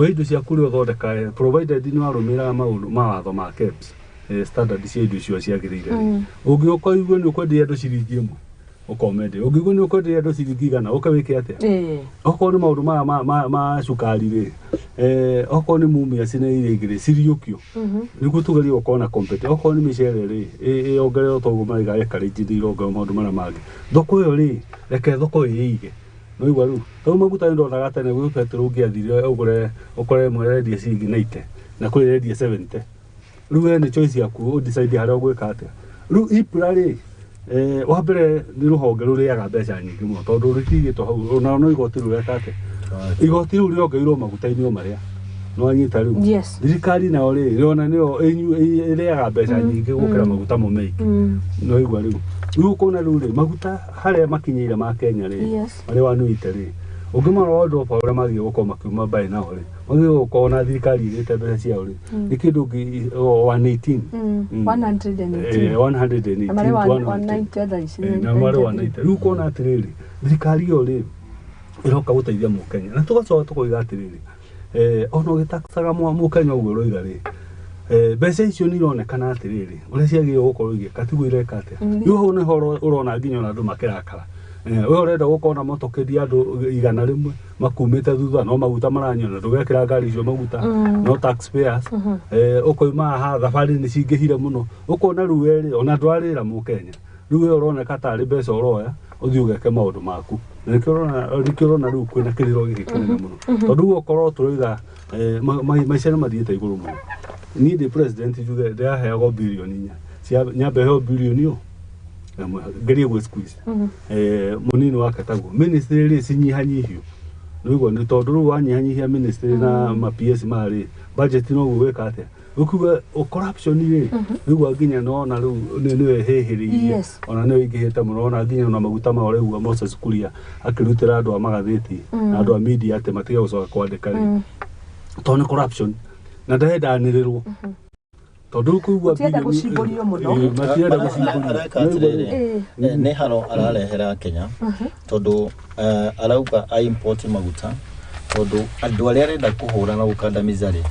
indo cia kũrĩa ũthondeka provided nĩ warũmĩrĩra maũndũ mawatho ma KEBS standard cia indo icio ciagĩrĩire ũngĩũka igwe nĩ ũkwendia indo ciringi ĩmwe ukomende ũngĩgwo nĩ ũkwendia indo ciringi igana ũkawĩke atĩa okorwo nĩ maũndũ ma cukari rĩ okorwo nĩ mumia cina iria igĩrĩ ciriũkio nĩguo tugerie gũkorwo na compete okorwo nĩ mĩcere rĩ ĩongererwo toguo marĩga encourage irongererwo maũndũ marĩa mangĩ thoko ĩyo rĩ reke thoko ĩige no igwa rĩu tondũ maguta nĩndonaga tene gwĩ petrol ũngĩathire ũkore mwerendia ciringi 90 na kũrĩ rendia 70 rĩu nĩ choice yaku decide harĩa ũgwĩka atĩa rĩu ipura rĩ wa mbere nĩ rũhonge rũrĩaga mbeca nyingĩ mũno tondũ rũtigĩtwo hau ona no igoti rũreka atĩ igoti rĩu rĩongeirwo maguta-inĩ o marĩa no anyita rĩu thirikari nayo rĩ rĩona nĩyo ĩrĩaga mbeca nyingĩ gũkĩra maguta mo maingĩ no igwa rĩu ũkona rĩu rĩ maguta harĩa makinyĩire ma Kenya rĩ marĩa wanuite rĩ ũngĩmarora ũndũ ũrĩa magĩrĩire gũkorwo makiuma mbaĩ nao rĩ magĩrĩire gũkorwo na thirikari ĩrĩte mbeca ciao rĩ nĩ kĩndũ 118 na marĩ 190 rĩu ũkona atĩrĩrĩ thirikari ĩyo rĩ ĩroka gũteithia mũkenya na tũgacoka tũkoiga atĩrĩrĩ ona ũgĩtaxaga mũkenya ũguo ũroiga rĩ mbeca icio nĩ ironekana atĩrĩrĩ ũrĩa ciagĩrĩirwo gũkorwo igĩka tiguo ireka atĩa rĩu hau nĩho ũrona nginya ona andũ makĩrakara we ũrenda gũkorwo na motokeria andũ igana rĩmwe makumĩte thutha no maguta maranyona ndũgekĩra ngari icio maguta no taxpayers ũkoima haha thabarĩ nĩ cingĩhire mũno ũkona rĩu rĩ ona ndwarĩra mũkenya rĩu we ũroneka tarĩ mbeca ũroya ũthiĩ ũgeke maũndũ maku na nĩkĩo ũrona rĩu kwĩna kĩrĩro gĩkĩ kĩnene mũno tondũ rĩu okorwo tũroiga maica nĩ mathiĩte igũrũ mũno niĩ ndĩ president njuge ndĩraheagwo birioni 4 nyambe heo birioni ũ ngerie gwĩ squeeze mũnini wake taguo ministry rĩ cinyihanyihio nĩguo nĩ tondũ rĩu wanyihanyihia ministry na ma PS marĩ budget no gũgwĩka atĩa ukuga corruption ni niguo nginya nona riu ni hehiririe ona ni ingihite muno ona nginya ona maguta ma uregu Moses Kuria akirutira andu a magatheti na andu a media ate matige gucoka kwandika ri to ni corruption na ndaendanĩrĩrwo tondũ kuigua tienda gucimburio muno matienda gucimburio nĩ haro ararehera Kenya tondũ arauga a import maguta tondũ andũ arĩa arenda kũhũra na gũkandamiza rĩ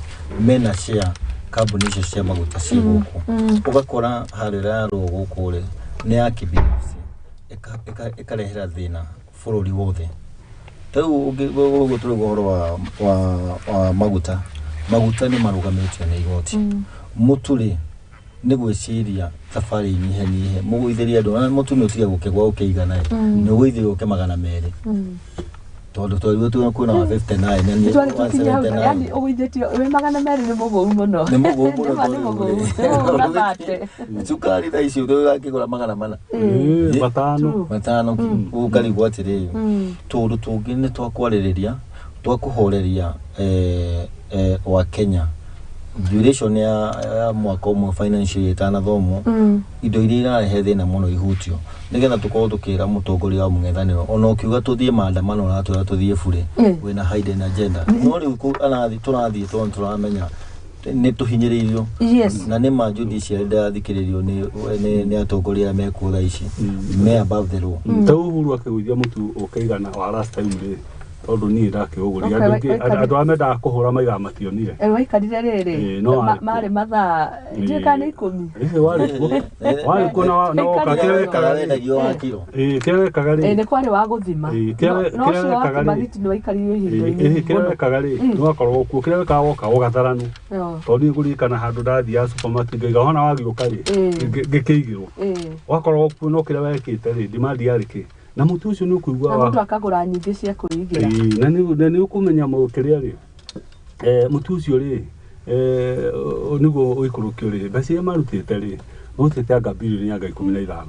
mena share kambuni icio cia maguta ci gũkũ ũgakora harĩra gũkũ rĩ nĩ ya kibinafsi ĩkarehera thĩna bũrũri wothe rĩu ũguo tũrĩ ũhoro wa maguta nĩ marũgamĩtio nĩ igoti mũtu rĩ nĩ gwĩciria thabarĩ nyihe mũgũithĩria andũ mũtu nĩ ũtiga gũkĩgwa ũkĩigana nĩ ũgũithĩria ũke 200 tondũ twĩrwo tu kwĩna 59 yani ũgũithĩtio wĩ 200 nĩ mũgũu mũno nĩ mũgũu cukari thaa icio tũgakĩgũra 400 matano ũkarigwo atĩrĩrĩ tondũ tũngĩ nĩ twakwarĩrĩria twakũhoreria wa Kenya duration ya mwaka ũmwe financial ĩtanathomwo indo iria irarehe thĩna mũno ihutio nigetha tukorwo tukĩra mũtongoria wa mũng'ethanĩro ona ũkiuga tũthiĩ maandamano na tũthiĩ bure wĩna hidden agenda no rĩu tũrathiĩ tondũ tũramenya nĩ tũhinyĩrĩirio na nĩ ma judiciary ndathikĩrĩrio nĩ atongoria mekuo thaa ici me above the law ta Uhuru akĩgũithia mũtu ũkaigana wa last time rĩ tondũ niĩ ndakĩũgũria andũ amendaga kũhũra maiga mationire waikarire rĩrĩ marĩ mathaa njĩka nĩ 10 warĩ kuo na woka kĩrekaga rĩ nĩ kwarĩ wa gũthima no ũcio wa kĩmathiti nĩ waikarire ihinda-inĩ kĩrekaga rĩ nĩ wakorwo kuo kĩrekaga woka ũgatharanu tondũ nĩ ngũririkana handũ ndathiaga supermarket ngaiga hona wagĩũka rĩ ngĩkĩigĩrwo wakorwo kuo no kĩrĩa wekĩte rĩ demand yarĩ kĩ na mũtu ũcio nĩ ũkũigua mũtu akagũra nyingĩ cia kũigĩra na nĩ ũkũmenya mũkĩrĩa rĩ mũtu ũcio rĩ nĩguo ũikũrũkio rĩ mbeca iria marutĩte rĩ marutĩte anga birioni anga 15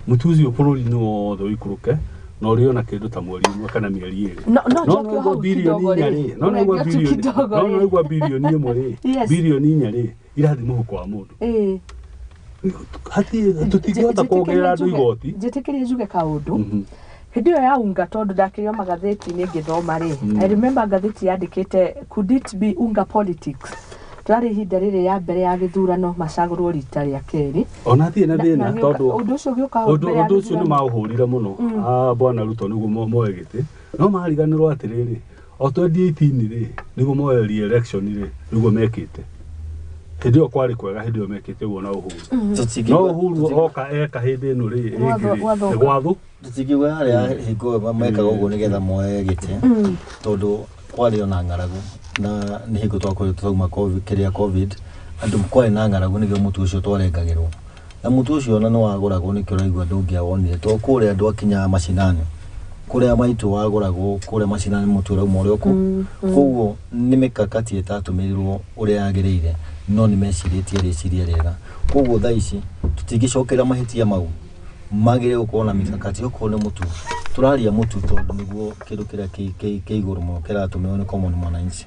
mũtu ũcio bũrũri-inĩ wothe ũikũrũke na ũrĩo na kĩndũ ta mweri ũmwe kana mĩeri ĩrĩ no nĩguo birioni 4 rĩ no nĩguo birioni 1 rĩ birioni 4 rĩ irathiĩ mũhuko wa mũndũ hati tutigota kuongerera andũ igoti njĩtĩkĩrie njuge kaũndũ hĩndĩ ĩyo ya unga tondũ ndakĩrĩo magathĩti-inĩ ngĩthoma rĩ I remember ngathĩti yandĩkĩte could it be unga politics twarĩ ihinda rĩrĩ ya mbere ya gĩthurano macagũrwo rita rĩa kerĩ ona thiĩ na thĩna tondũ ũndũ ũcio ũgĩũka ũndũ ũcio nĩ maũhũrire mũno bwana Ruto nĩguo moe gĩtĩ no mariganĩrwo atĩrĩrĩ o 2018 rĩ nĩguo moerie election rĩ nĩguo mekĩte hĩndĩ ĩyo kwarĩ kwega hĩndĩ ĩyo mekĩte ũguo na Uhuru no Uhuru oka eka hĩndĩ ĩno rĩ ĩngĩ gwathũ tũtingĩuga harĩa hingo mekaga ũguo nĩgetha moe gĩtĩ tondũ kwarĩ ona ng'aragu na nĩ hingo twauma covid andũ kwarĩ na ng'aragu nĩguo mũtu ũcio twarengagĩrwo na mũtu ũcio ona nĩ wagũragwo nĩkĩo ũraigua ndũngĩawonire tondũ kũrĩa andũ akinyaga macinani kũrĩa maitũ wagũragwo kũrĩa macinani mũtu ũrauma ũrĩa ũkũ koguo nĩ mĩkakati ĩtatũmĩrirwo ũrĩa yagĩrĩire no nĩ mecirĩtie rĩciria rĩega koguo thaa ici tũtingĩcokera mahĩtia mau magĩrĩire gũkorwo na mĩkakati okorwo nĩ mũtu tũraria mũtu tondũ nĩguo kĩndũ kĩrĩa kĩ igũrũ mũno kĩratũmĩrwo nĩ common mwananchi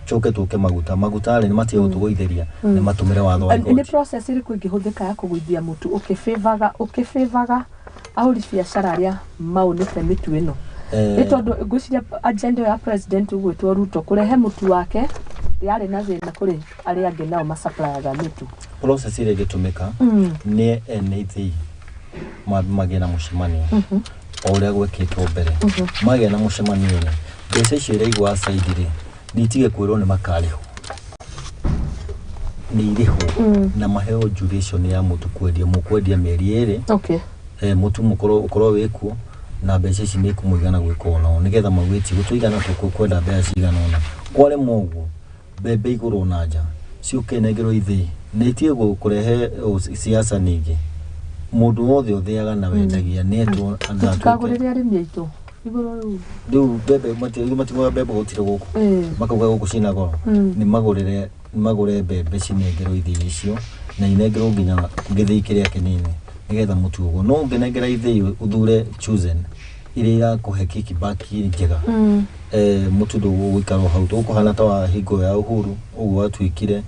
coke tũke maguta rĩ nĩ matige gũtũgũithĩria nĩ matũmĩre watho wa igoti nĩ process ĩrĩkũ ĩngĩhũthĩka ya kũgũithia mũtu ũkĩbĩvaga ahũri biacara arĩa maunĩte mĩtu ĩno nĩ tondũ ngwĩciria agenda ya president ũgwĩtwo Ruto kũrehe mũtu wake yarĩ na thĩna kũrĩ arĩa angĩ nao macupplyaga mĩtu process ĩrĩa ĩgĩtũmĩka nĩ NAT magĩe na mũcemanio o ũrĩa gwĩkĩtwo mbere magĩe na mũcemanio rĩ mbeca icio iraigwo side rĩ nĩ itige kwĩrwo nĩ makarĩhwo nĩ irĩhwo na maheo duration ya mũtu kwendia mĩeri 2 mũtu ũkorwo wĩkuo na mbeca ici nĩ ikũmũigana gwĩka ũno nĩgetha maugĩti gũtũigana kwenda mbeca cigana ũna kwarema ũguo mbembe igũrwo na nja ciũke nengerwo ithĩi nĩ itige kũrehe siasa ningĩ mũndũ wothe ũthĩaga na wendagia nĩetwo tukagũrĩre arĩmi aitũ igũrũ rĩu mbembe matigũra mbembe gũtirĩ gũkũ makauga gũkũ cina goro nĩ magũre mbembe cinengerwo ithĩi icio na inengerwo nginya gĩthĩi kĩrĩa kĩnini nĩgetha mũtu ũguo no ũngĩnengera ithĩi ũthure chosen iria irakũhe kickback njega mũtu ndũgũikara hau tũkũhana ta wa hingo ya Uhuru ũguo watuĩkire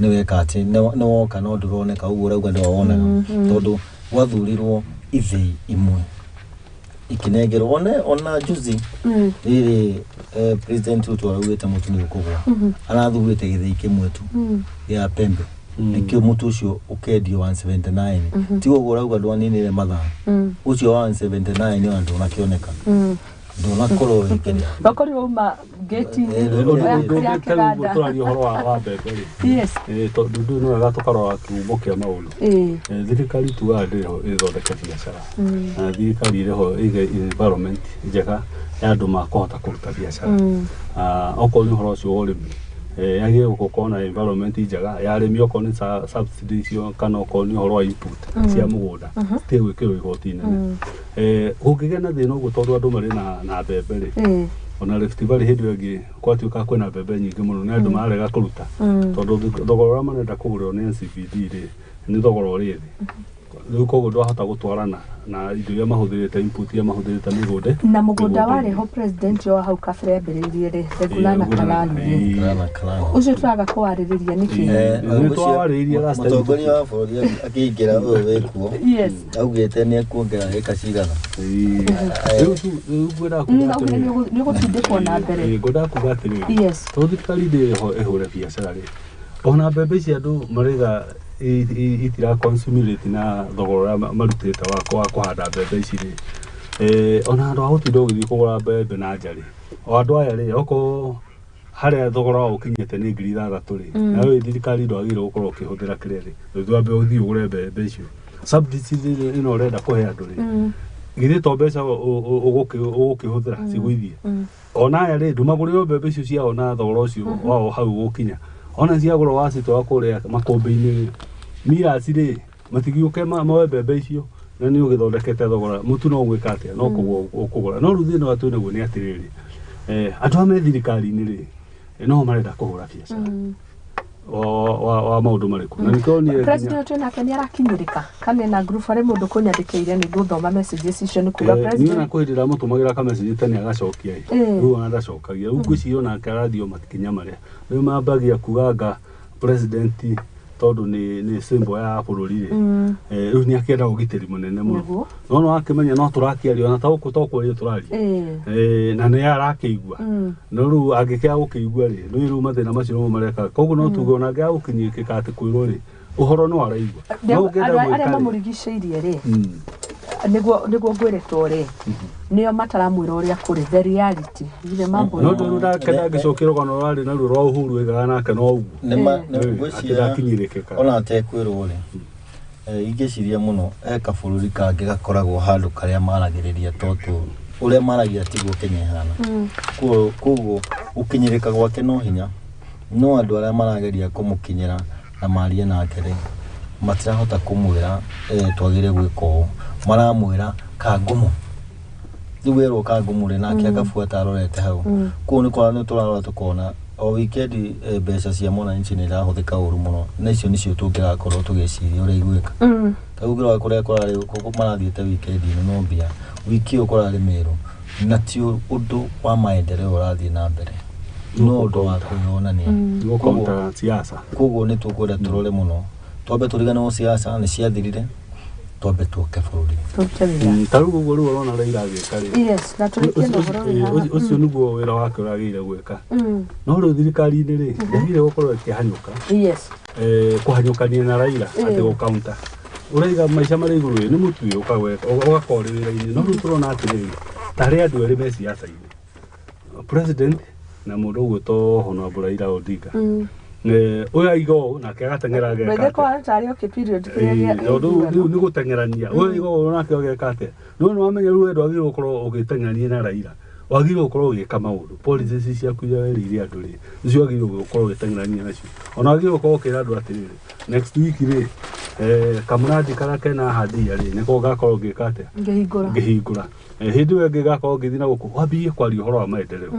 nĩ weka atĩ nĩ woka no ndũroneka ũguo ũrauga ndĩwona tondũ wathurirwo ithĩ imwe ikinengerwo ona juzi rĩrĩ president Ruto araugĩte mũtu nĩ ũkũgũa arathurĩte gĩthĩ kĩmwe tu ya Pembe nikio mũtu ũcio ũkendio 179 ti ũguo ũrauga ndwaninire mathaa ũcio wa 179 nĩ andũ nakĩoneka ndũnakorwo wĩkenia bakorwo uma gate ya kĩganda tũraria ũhoro wa mbembe yes tondũ nĩ wega tũkarora kiumo kĩa maũndũ thirikari tuaga ndĩho ĩthondeke biacara na thirikari ĩrĩho ĩige environment njega ya andũ makũhota kũruta biacara okorwo nĩ ũhoro ũcio wa ũrĩmi yagĩrĩirwo gũkorwo na environment njega ya arĩmi okorwo nĩ subsidies icio kana okorwo nĩ ũhoro wa input cia mũgũnda citigwĩkĩrwo igoti inene gũkĩgĩa na thĩna ũguo tondũ andũ marĩ na mbembe rĩ ona Rift Valley hĩndĩ ĩyo ĩngĩ gwatuĩka kwĩna mbembe nyingĩ mũno nĩ andũ mararega kũruta tondũ thogora ũrĩa marenda kũgũrĩrwo nĩ NCPD rĩ nĩ thogora ũrĩ thĩ rĩu koguo ndwahota gũtwarana na indo iria mahũthĩrĩte input iria mahũthĩrĩte mĩgũnde na mũgũnda warĩ ho president yo hau kabere ambĩrĩirie rĩ Thegulana Kalani ũcio tũraga kũwarĩrĩria nĩkĩ nĩ twawarĩrĩria last time mũtongoria wa bũrũri akĩingĩra ũyũ wĩkuo augĩte nĩ ekuongerera ĩka cigana rĩu ngwenda kuuga atĩrĩrĩ nĩ gũtindĩkwo na mbere ngwenda kuuga atĩrĩrĩ tondũ thirikari ndĩho ĩhũre biacara rĩ ona mbembe ici andũ marĩga itira consumate na thogora marutĩte wa kũhanda mbembe ici rĩ ona andũ agũtinda ũgĩthiĩ kũgũra mbembe na njarĩ o andũ aya rĩ okorwo harĩa thogora wa ũkinyĩte nĩ 6,000 rĩ na wĩ thirikari ndwagĩrĩirwo gũkorwo ũkĩhũthĩra kĩrĩa rĩ thutha ũthiĩ ũgũre mbembe icio subsidies ĩno ũrenda kũhe andũ rĩ githĩ to mbeca ũgũkĩhũthĩra cigũithie ona aya rĩ ndũmagũrĩrwo mbembe icio ciao na thogora ũcio wao hau gũkinya ona ciagũrwo wacitwara kũrĩa makũmbĩ-inĩ miras rĩ matigĩũke moe mbembe icio na nĩ ũgĩthondekete thogora mũtu no gwĩka atĩa no kũgũra no rĩu thĩna wa twĩ naguo nĩ atĩrĩrĩ andũ a me thirikari-inĩ rĩ no marenda kũhũra biacara wa maũndũ marĩkũ na nĩkĩonire president onake nĩ arakinyĩrĩka kana na group arĩ mũndũ kũnyandĩkĩire nĩguo thoma messages icio nĩ kuga president niĩ nakwĩrĩra mũtũmagĩra ka message tene agacokia rĩu ona ndacokagia rĩu ngwĩciria onake arathio makinya marĩa rĩu mambagia kuganga president tondũ nĩ symbol ya bũrũri rĩu nĩ akĩenda ũgitĩri mũnene mũno no wakĩmenya no tũrakĩaria ona ta gũkũ tokũrĩa tũraria na nĩ arakĩigua no rĩu angĩkĩaga gũkĩigua rĩ rĩu mathĩna macio no mareka koguo no tuge ona angĩaga gũkinyĩrĩka atĩ kwĩrwo rĩ ũhoro no araigua arĩa mamũrigicĩirie rĩ nĩguo ngwĩrĩtwo rĩ nĩo mataramwĩra ũrĩa kũrĩ the reality githĩ mambo no ndũrũ ndakenda ngĩcokia rũgano rwarĩ na rwa Uhuru ĩgaga nake no ũguo nĩngwĩciria ona atekwĩrwo rĩ ingĩciria mũno eka bũrũri kangĩ gakoragwo handũ karĩa maragĩrĩria tondũ ũrĩa maragia tiguo Kenya ihana koguo ũkinyĩrĩka gwake no hinya no andũ arĩa marageria kũmũkinyĩra na marie nake rĩ matirahota kũmwĩra twagĩrĩire gwĩka ũũ maramwĩra kangumu rĩu werwo kangumu rĩ nake akabuata arorete hau kũu nĩ kwarĩa tũrarora tũkona o weekend mbeca cia mwananchi nĩ irahũthĩka ũru mũno na icio nĩcio tũngĩgakorwo tũgĩciria ũrĩa igwĩka rĩu ngĩrora kũrĩa kũrarĩ marathiĩte weekend-inĩ no mbia wiki ĩyo kũrarĩ Meru na ti ũndũ wa maendeleo ũrathiĩ na mbere no ũndũ wa kwĩyonania koguo nĩ tũkwenda tũrore mũno twambe tũriganĩrwo siasa nĩ ciathirire twambe tũke bũrũri tarĩu ũguo rĩu ũrona Raila agĩka rĩ ũcio nĩguo wĩra wake ũragĩrĩire gwĩka no rĩu thirikari-inĩ rĩ ndagĩrĩire gũkorwo ĩkĩhanyũka kũhanyũkania na Raila atĩ gũkaunta ũraiga maica marĩ igũrũ nĩ mũtu ũgakorwo wĩra-inĩ no rĩu tũrona atĩrĩrĩ tarĩ andũ erĩ me siasa-inĩ president na mũndũ ũgwĩtwo Honorable Raila Odinga ũyũ aiga ũũ nake agateng'era nĩ gũteng'erania ũyũ aiga ũũ nake ageka atĩa no nĩ wamenya rĩu wendo wagĩrĩirwo gũkorwo ũgĩteng'erania na Raila wagĩrĩirwo gũkorwo ũgĩka maũndũ policies ciaku iria werĩire andũ rĩ nĩcio wagĩrĩirwo gũkorwo ũgĩteng'erania nacio ona wagĩrĩirwo gũkorwo ũkĩra andũ atĩrĩrĩ next week rĩ kamũrandi karĩa kena Hadhia rĩ nĩko gakorwo ngĩka atĩa ngĩhingũra hĩndĩ ĩyo ĩngĩ gakorwo ngĩthiĩ na gũkũ wambĩrĩrie kwaria ũhoro wa maendeleo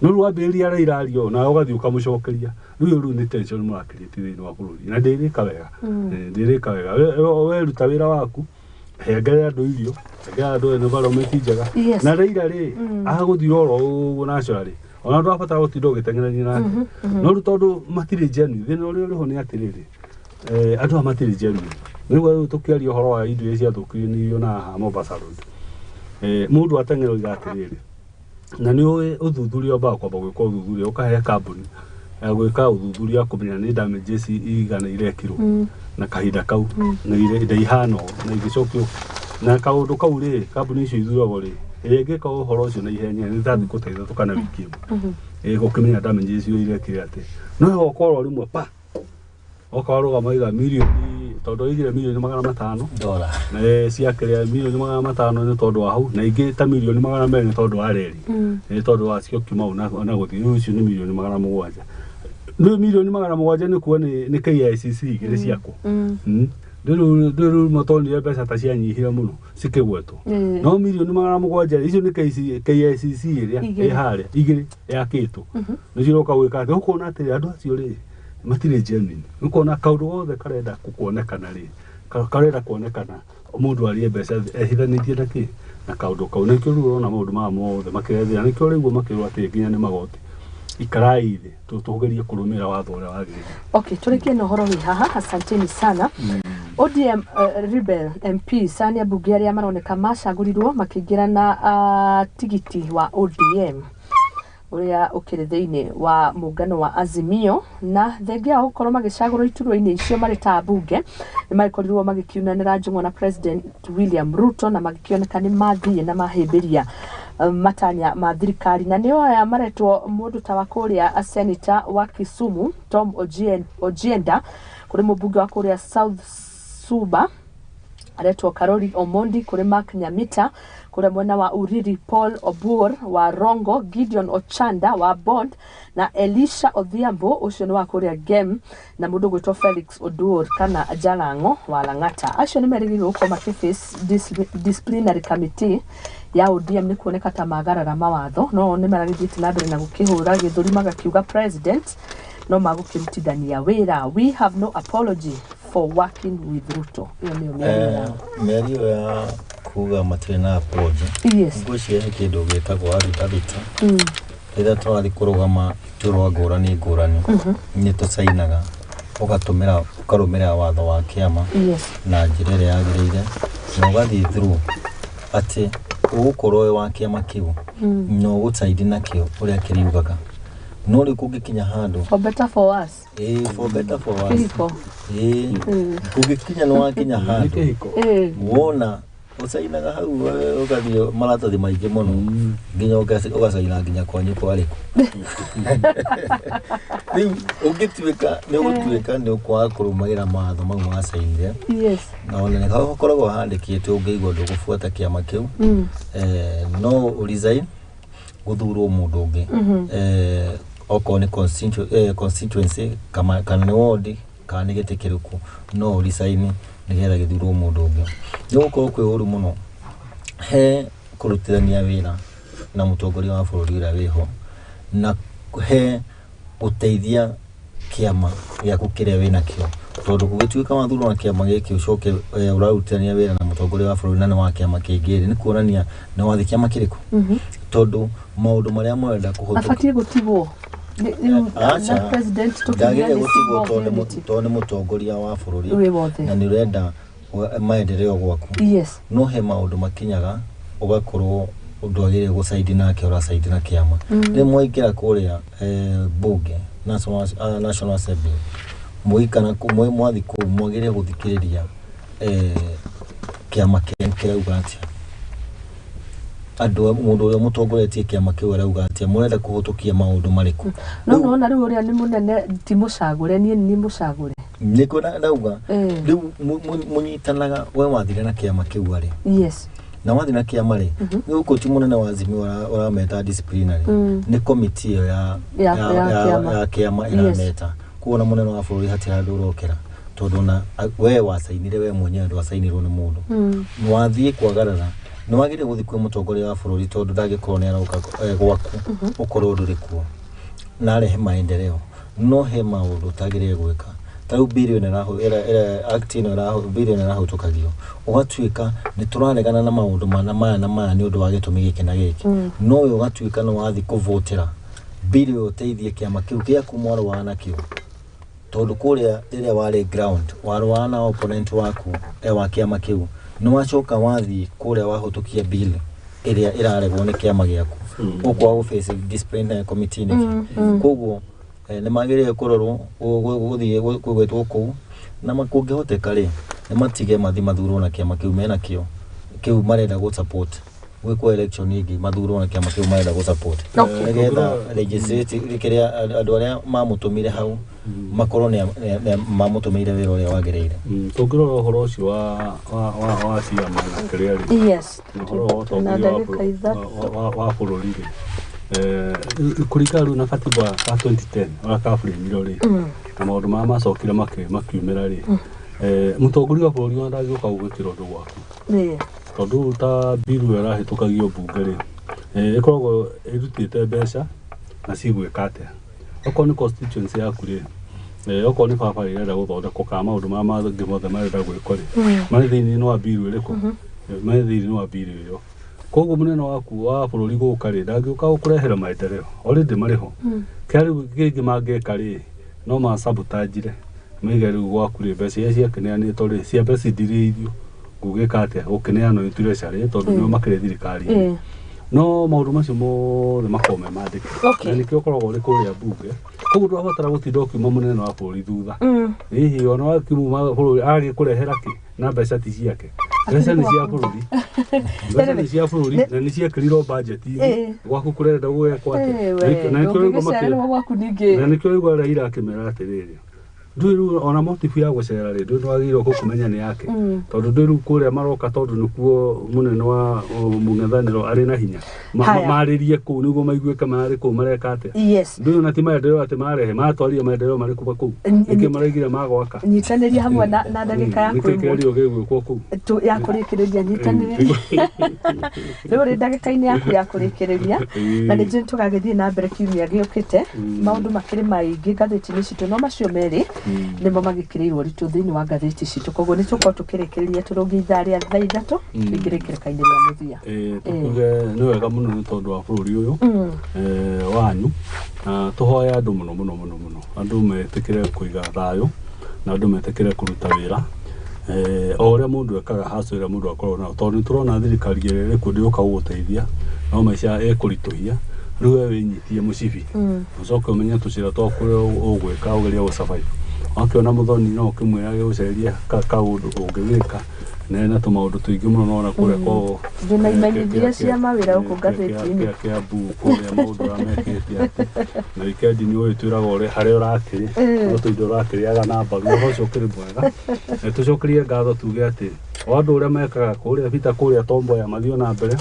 no rĩu wambĩrĩria Raila ario na ũgathiĩ ũkamũcokeria rĩu nĩ tension mũrakĩrĩtie thĩinĩ wa bũrũri na ndĩrĩka wega weruta wĩra waku hengere andũ irio hengere andũ environment njega na Raila rĩ agũthiĩ oro ũguo nacio rĩ ona ndwabata gutinda ugitengerania nake no ru tondu matire genuine thina uria uriho ni atiriri andu amatire genuine nigo tukiaria uhoro wa indo iria ciathukirio na haha Mombasa Road mundu atengero igatiriri na ni uthuthuria ba kwamba gwika uthuthuria ukahe kambuni gwika uthuthuria kumenya ni damages igana irekirwo na kahinda kau na ire ihano na igicokio na kaundu kau ri kambuni icio ithuragwo ri ingika uhoro ucio na ihenya ni ndathi guteitha tukana wiki gukimenya damages icio irekire ati no okorwo rimwe pa okorwo maiga milioni tondu igire milioni $500 ciakiria milioni $500 ni tondu wa hau na ingi ta milioni $200 ni tondu wa reri ni tondu wa cio kimau na guthi ucio ni milioni $700 no milioni $700 ni kuwa ni KICC igire ciako ndiru motoni ya pesa ta cianyihire muno cikigwetwo no milioni $700 icio ni KICC iria ihare igire yakitwo ni ciroka gwika ati ukona ati andu acio ri matire genuine ukona kaundu wothe karenda kuonekana ri karenda kuonekana mundu ari mbeca ehithanitie naki na kaundu kau ni kio rurona maundu ma mothe makirethia ni kio rigu makirwa ati nginya ni magoti ikarai thi tugerie kurumira watho uria wagirire. Okay, turikie no horo wi haha, asanteni sana. ODM Rebel MP Sania Buge aria maroneka macagurirwo makiingira na tigiti wa ODM uria ukiri thiini wa muungano wa Azimio na thengia gukorwo magicagurwo iturwa-ini icio mari ta bunge ni magikorirwo magikiunanira njung'wa na President William Ruto na magikioneka ni mathie na mahimbiria matanya ma thirikari na nio aya maretwo mundu ta wa kuria senator wa Kisumu Tom Ojienda kuri mubunge wa kuria South Suba aretwo Karoli Omondi kuri Mark Nyamita kuri mwena wa Uriri Paul Obur wa Rongo Gideon Ochanda wa Bond na Elisha Odhiambo ucio ni wa kuria Gem na mundu gwitwo Felix Odur kana Jalango wa Lang'ata acio ni merigirwo ko makiface disciplinary committee ya ODM ni kuoneka ta magarara mawatho no ni maragithite na mbere na gukihura githuri magakiuga president no magukirutithania wira. We have no apology for working with Ruto. Merio ya kuga matire na apology. Yes. Ngwiciria kindu gitagwo arita ira twari kurugama turwa ngurani ni tusainaga ugatumira ukarumira watho wa kiama na njira iria yagirire na ugathi through ati ugukorwo wa kiama kiu no gutsaidi nakio uria kiriugaga no ri kugikinya handu for better for us for better for us kugikinya no wakinya handu wona usainaga hau ugathio maratathi maingi muno nginya ugasaina nginya kwanyu kwariku ni ugituika ni kwa kurumagira matho mau masainire na ona ni gakoragwo handikite ungeigwa ndugubuata kiama kiu no resign guthurwo mundu ungi oko ni constituency kama kana ward kana gitikiruku no resign nigetha githurwo mundu ungi nuko kwi uru muno he kurutithania wira na mutongoria wa bururi ura wiho na he uteithia kiama ya kukiria wina kio tondu gugituika mathurwo na kiama giki ucoke urarutithania wira na mutongoria wa bururi na wa kiama kingiri ni kuonania ni wathi kiama kiriku tondu maundu maria mwenda kuhutuka afatie gutigwo na president tukigire gutigwo tondu mutongoria wa bururi na ni urenda maendeleo gwaku no he maundu makinyaga ugakorwo ndwagire gusaidi nake ora saidi na kiama rimwe ikira kuria bunge national assembly muikana kumwe mwathi ku mwagire guthikiriria kiama kile ugatia andu mundu uria mutongoretie kiama kiu arauga atia murenda kuhutukia maundu mariku no na riu uria ni munene ti mucagure ni mucagure niko nauga riu munyitanaga we wathire na kiama kiu ari na wathi na kiama ri ni uko ti munene wa Azimio ora meta disciplinary ni committee ya kiama ira meta kuona munene wa bururi hatira ndurokera tondu na we wasainire we mwenyewe ndo wasainirwo ni mundu wathie kwagarara no wagire guthi kwi mutongoria wa bururi tondu ndagikorwo ni aroka gwaku ukorwo nduri kuo na rehe maendeleo no he maundu tagire gwika tau bilioni era actino raho bilioni raho tukagio ugatuika ni turaregana na maundu mana ni undu wa gitumi giki na giki no yo ugatuika no wathi kuvotera bili uteithie kiama kiu kia kumwarwa na kiu tondu kuria riria wari ground warwa na opponent waku wa kiama kiu no wacoka wathi kuria wahutukia bill iria iraregwo ni kiama giaku ukwa office disciplinary committee ni koguo ni magirire kurorwo guthie gwetwo ku na makungihoteka ri ni matige mathi mathurwo na kiama kiu mena kio kiu marenda go support gwikwo election igi mathurwo na kiama kiu marenda go support nigetha legislative kiria andu aria mamutumire hau makorwo ni mamutumire wira uria wagirire tungirora uhoro ucio wa ciama na kiria ri yes wa bururi kurikara na katiba ya 2010 ora kaburimirwo ri na maundu ma macokire makiumira ri mutongoria wa bururi ndagioka gugikira undu gwaku tondu ta biru irahitukagio bunge ri ikoragwo irutite mbeca na cigwika atia okorwo ni constituency yaku ri okorwo ni baba irenda guthondekwo kana maundu ma mangĩ mothe marenda gwĩkwo ri marĩ thĩinĩ wa biru ĩrĩkũ marĩ thĩinĩ wa biru ĩyo koguo mũnene waku wa bũrũri gũka ri ndangĩũka gũkũrehera maendeleo already marĩ ho kĩarĩ kĩngĩ mangĩka ri no masabotage maige rĩu gwaku ri mbeca iria ciakĩneanĩtwo ri cia mbeca ndirĩithio gũgĩka atĩa gũkĩneanwo nĩ treasury tondũ nĩo makĩrĩ thirikari no maũndũ macio mothe makorwo me mandĩke na nĩkĩo ũkoragwo ũrĩ kũrĩa bunge koguo ndwabatara gũtinda ũkiuma mũnene wa bũrũri thutha hihi ona wakiuma bũrũri agĩkũrehera kĩ na mbeca ti ciake mbeca nĩ cia bũrũri mbeca nĩ cia bũrũri na nĩ ciekĩrirwo budget-inĩ gwaku kũrenda gũgekwo atĩa na nĩkĩo ũigua Raila akĩmera atĩrĩrĩ ndũĩ ona motive ya gũcera rĩ ndũĩ nĩwagĩrĩirwo gũkũmenya nĩ yake tondũ ndũĩ rĩu kũrĩa maroka tondũ nĩkuo mũnene wa mũng'ethanĩro arĩ na hinya marĩrie kũu nĩguo maiguĩke marĩ kũu mareka atĩa ndũĩ ona ti maendeleo atĩ marehe matwarire maendeleo marĩkũ kũu nĩkĩ maraigire magwaka nyitanĩria hamwe na ndagĩka yaku nĩkĩ kĩario gĩgwĩkwo kũu ya kũrĩkĩrĩria nyitanĩria rĩu rĩ ndagĩka-inĩ yaku ya kũrĩkĩrĩria na nĩnjũĩ tũgagĩthiĩ na mbere kiumia gĩũkĩte maũndũ makĩrĩ maingĩ ngathĩti-inĩ citũ no macio merĩ nimo magĩkĩrĩirwo ritũ thĩinĩ wa ngathĩti citũ koguo nĩ tũkorwo tũkĩrĩkĩrĩria tũrũngi ithaa rĩa thaa ithatũ rĩngĩrĩkĩrĩka-inĩ rĩa mũthia tuge nĩ wega mũno nĩ tondũ wa bũrũri ũyũ wanyu tũhoya andũ mũno mũno mũno mũno andũ metĩkĩre kũiga thayũ na andũ metĩkĩre kũruta wĩra o ũrĩa mũndũ ekaga haca ĩrĩa mũndũ akorwo nao tondũ nĩ tũrona thirikari ĩrĩa ĩrĩkuo ndĩũka gũgũteithia no maica ekũritũhia rĩu we wĩnyitie mũcibi ũcoke ũmenye tũcĩra twaku ũrĩa ũgwĩka ũgeria gũsurvive wakĩona mũthoni no ũkĩmwĩra gĩgũceria kaũndũ ũngĩgĩka na tũmaũndũ tũingĩ mũno no ona kũrĩa kwao ndĩna imenyithia cia mawĩra gũkũ ngathĩti-inĩ Kĩambu kũrĩa maũndũ aramekĩte atĩ na wikendi nĩ ũgĩtwĩraga ũrĩa harĩa ũrakĩrĩ no tũindo ũrakĩrĩaga na mbaru ũhoro ũcio ũkĩrĩ mwega tũcokerie ngatho tuge atĩ o andũ ũrĩa mekaga kũrĩa Peter kũrĩa Tom Mboya mathiĩ na mbere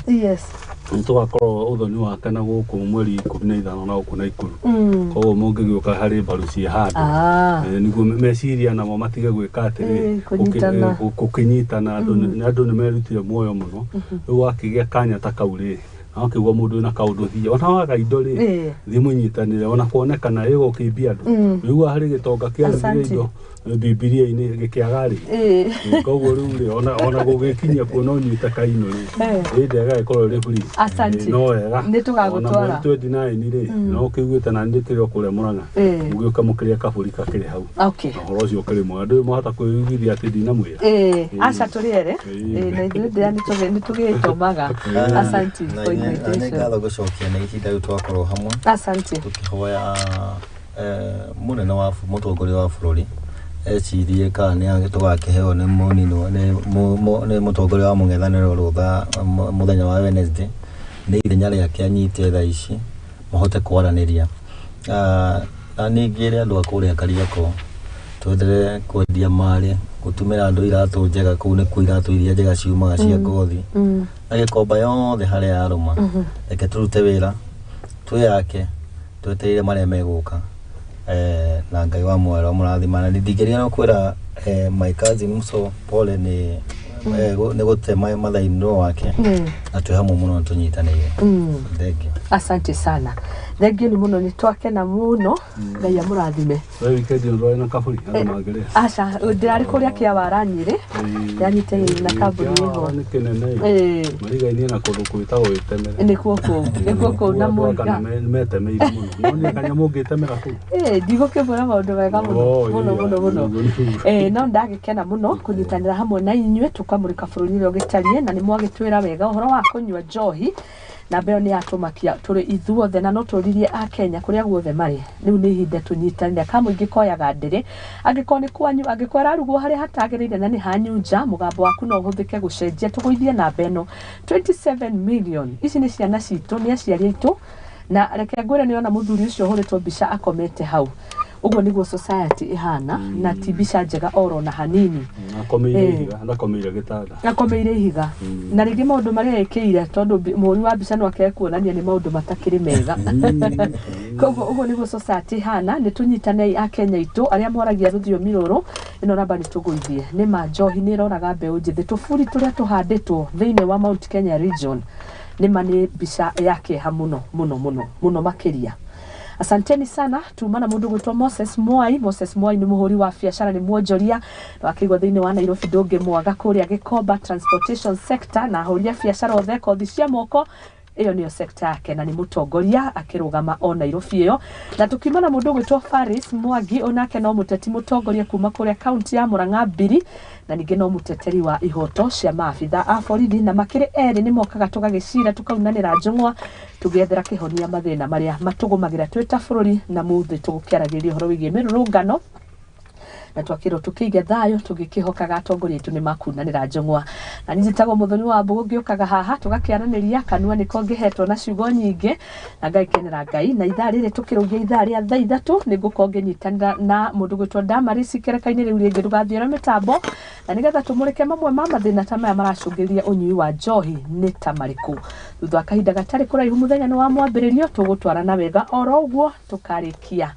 nĩ tũgakorwo ũthoni wake na gũkũ mweri 15 na gũkũ Naikuru koguo mũngĩgĩũka harĩ mbaru ciĩ handũ nĩguo meciria namo matige gwĩka atĩrĩ gũkĩnyitana andũ nĩ merutire muoyo mũno rĩu wakĩgĩa kanya ta kau rĩ na wakĩgua mũndũ wĩna kaũndũ thia ona waga indo rĩ thiĩ mũnyitanĩre ona kuonekana ĩgũkĩimbia andũ rĩu harĩ gĩtonga kĩa indo Bibilia-inĩ gĩkĩaga rĩ koguo rĩu rĩ ona gũgĩkinyia kuo no nyita kaino rĩ hĩndĩ agagĩkorwo rĩ free no wega nĩ tũgagũtwara 29 rĩ no ũkĩiguĩte na nĩndĩkĩrĩ kũrĩa Mũrang'a mũgĩũka mũkĩrĩa kabũri kakĩrĩ hau ũhoro ũcio ũkĩrĩ mwega ndũĩ mũhota kwĩiguithia atĩ ndinamwĩra aca tũrĩere na ithuĩ ndĩra nĩ tũgĩtomaga asanti nĩ ngatho gũcokia na ihinda rĩu twakorwo hamwe tũkĩhoya mũnene wa mũtongoria wa bũrũri ecirie kana nĩ tũgakĩheo nĩ mũnino nĩ mũtongoria wa mũng'ethanĩro rũtha mũthenya wa Wednesday nĩ ithenya rĩake anyite thaa ici mahote kwaranĩria na ningĩ rĩ andũ a kũrĩa Kariakoo twenderee kwendia marĩ gũtumĩra andũ iratũ njega kũu nĩkuo iratũ iria njega ciumaga cia ngothi na gĩkomba yothe harĩa yarũma reke tũrute wĩra twĩyake twetereire marĩa megũka na Ngai wa mwera mũrathima na ndingĩria no kwĩra my cousin Muso pole nĩ nä gå te mathainä wake na twä hamwe må no tå nyitanäire. Thengio. Asante sana. Thengio nä må no nä twakena må no. Ngai amå rathime. Aca ndä rarä kå rä a kä a wara Nyeri yanyite na kambuni ä ho nä kuo kå na Mwanga ndigå kä mwä ra maå ndå mega må no no ndagä kena må no kå nyitanä ra hamwe na inyuä tå kamå rä ka bå rå ri å rä a å gä tarie na nä mwagä twä ra wega å horo wa kå nyua njohi na mbeo nä atå makia tå rä ithuothe na no tå ririe a Kenya kå rä a guothe marä rä u nä ihinda tå nyitanä kamå ingä koyaga ndä rä angä korwo nä kwanyu angä korwo ararugwo harä a hatagä rä ire na nä hanyu nja må gambo waku no å hå thä ke gå cenjia tå gå ithie namba ä no 27 million ici nä ciana citå nä aciari aitå na reke ngwä re nä ona må thuri å cio å hå rä two mbica akomete hau uguo niguo society ihana na ti mbica njega oro na hanini akomeire ihiga na rĩngĩ maũndũ marĩa ekĩire tondũ mũri wa mbica no akekuonania nĩ maũndũ matakĩrĩ mega koguo uguo niguo society ihana nĩ tũnyitanei a Kenya itũ arĩa moragia rũthiomi rũrũ ĩno namba nĩ tũgũithie nĩ ma njohi nĩ ĩroraga mbeũ njĩthĩ tũburi tũrĩa tũhandĩtwo thĩinĩ wa Mount Kenya region nĩ ma nĩ mbica ya kĩeha mũno makĩria. Asanteni sana tumana mundu gwitwo Moses Mwai ni muhuri wa biashara ni mwonjoria wakigwa thiini wa Nairobi ndungi mwaga kuria Gikomba transportation sector na huria biashara othe kothi cia moko iyo niyo sector yake na ni mutongoria akirugama o Nairobi iyo na tukimana mundu gwitwo Faris Mwangi onake no muteti mutongoria kuma kuria county ya Murang'a Mbiri na ninge no muteteri wa ihoto cia maabitha a borithi na makiri eri ni mokaga tugagicira tukaunanira njung'wa tugethera kihonia mathina maria matugumagira twita bururi na muthi tugukiaragiria horo wigie mirurungano na twakiro tukiige thayo tugikihokaga atongoria itu ni makunanira njung'wa na nijitagwo muthoni wa mbugu ngiukaga haha tugakiaraniria kanua niko ngihetwo na ciugo nyingi na ngaikenera Ngai na ithaa riri tukirugia ithaa ria thaa 3 niguko nginyitanira na mundu gwitwo Damaris ikerekaini riu ringi rugathiora mitambo na nigetha tumurike mamwe ma mathina ta maya maracungiriria unyui wa njohi ni ta mariku thutha kahinda gatari kuraihu muthenya ni wa mwambiririo tugutwarana wega oro uguo tukarikia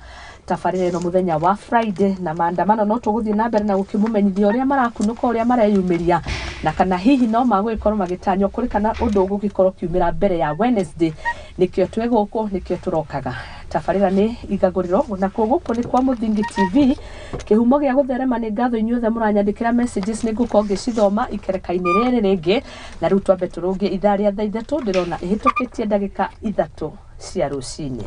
tafarire no muthenya wa Friday na maandamano no tuguthie na mbere na gukimumenyithia uria marakunuka uria mareyumiria na kana hihi no magwikorwo magitanyo kuri kana undu gugikorwo kiumira mbere ya Wednesday nikio tweguko nikio turokaga tafarira ni igaguriro na kuguko ni kwa Muthingi TV kihumo gia gutherema ni ngatho inyuothe muranyandikira messages niguko ngicithoma ikerekaini riri ringi na riu twambe turungie ithaa ria thaa 3 ndirona ihitukitie ndagika 3 cia rucinĩ.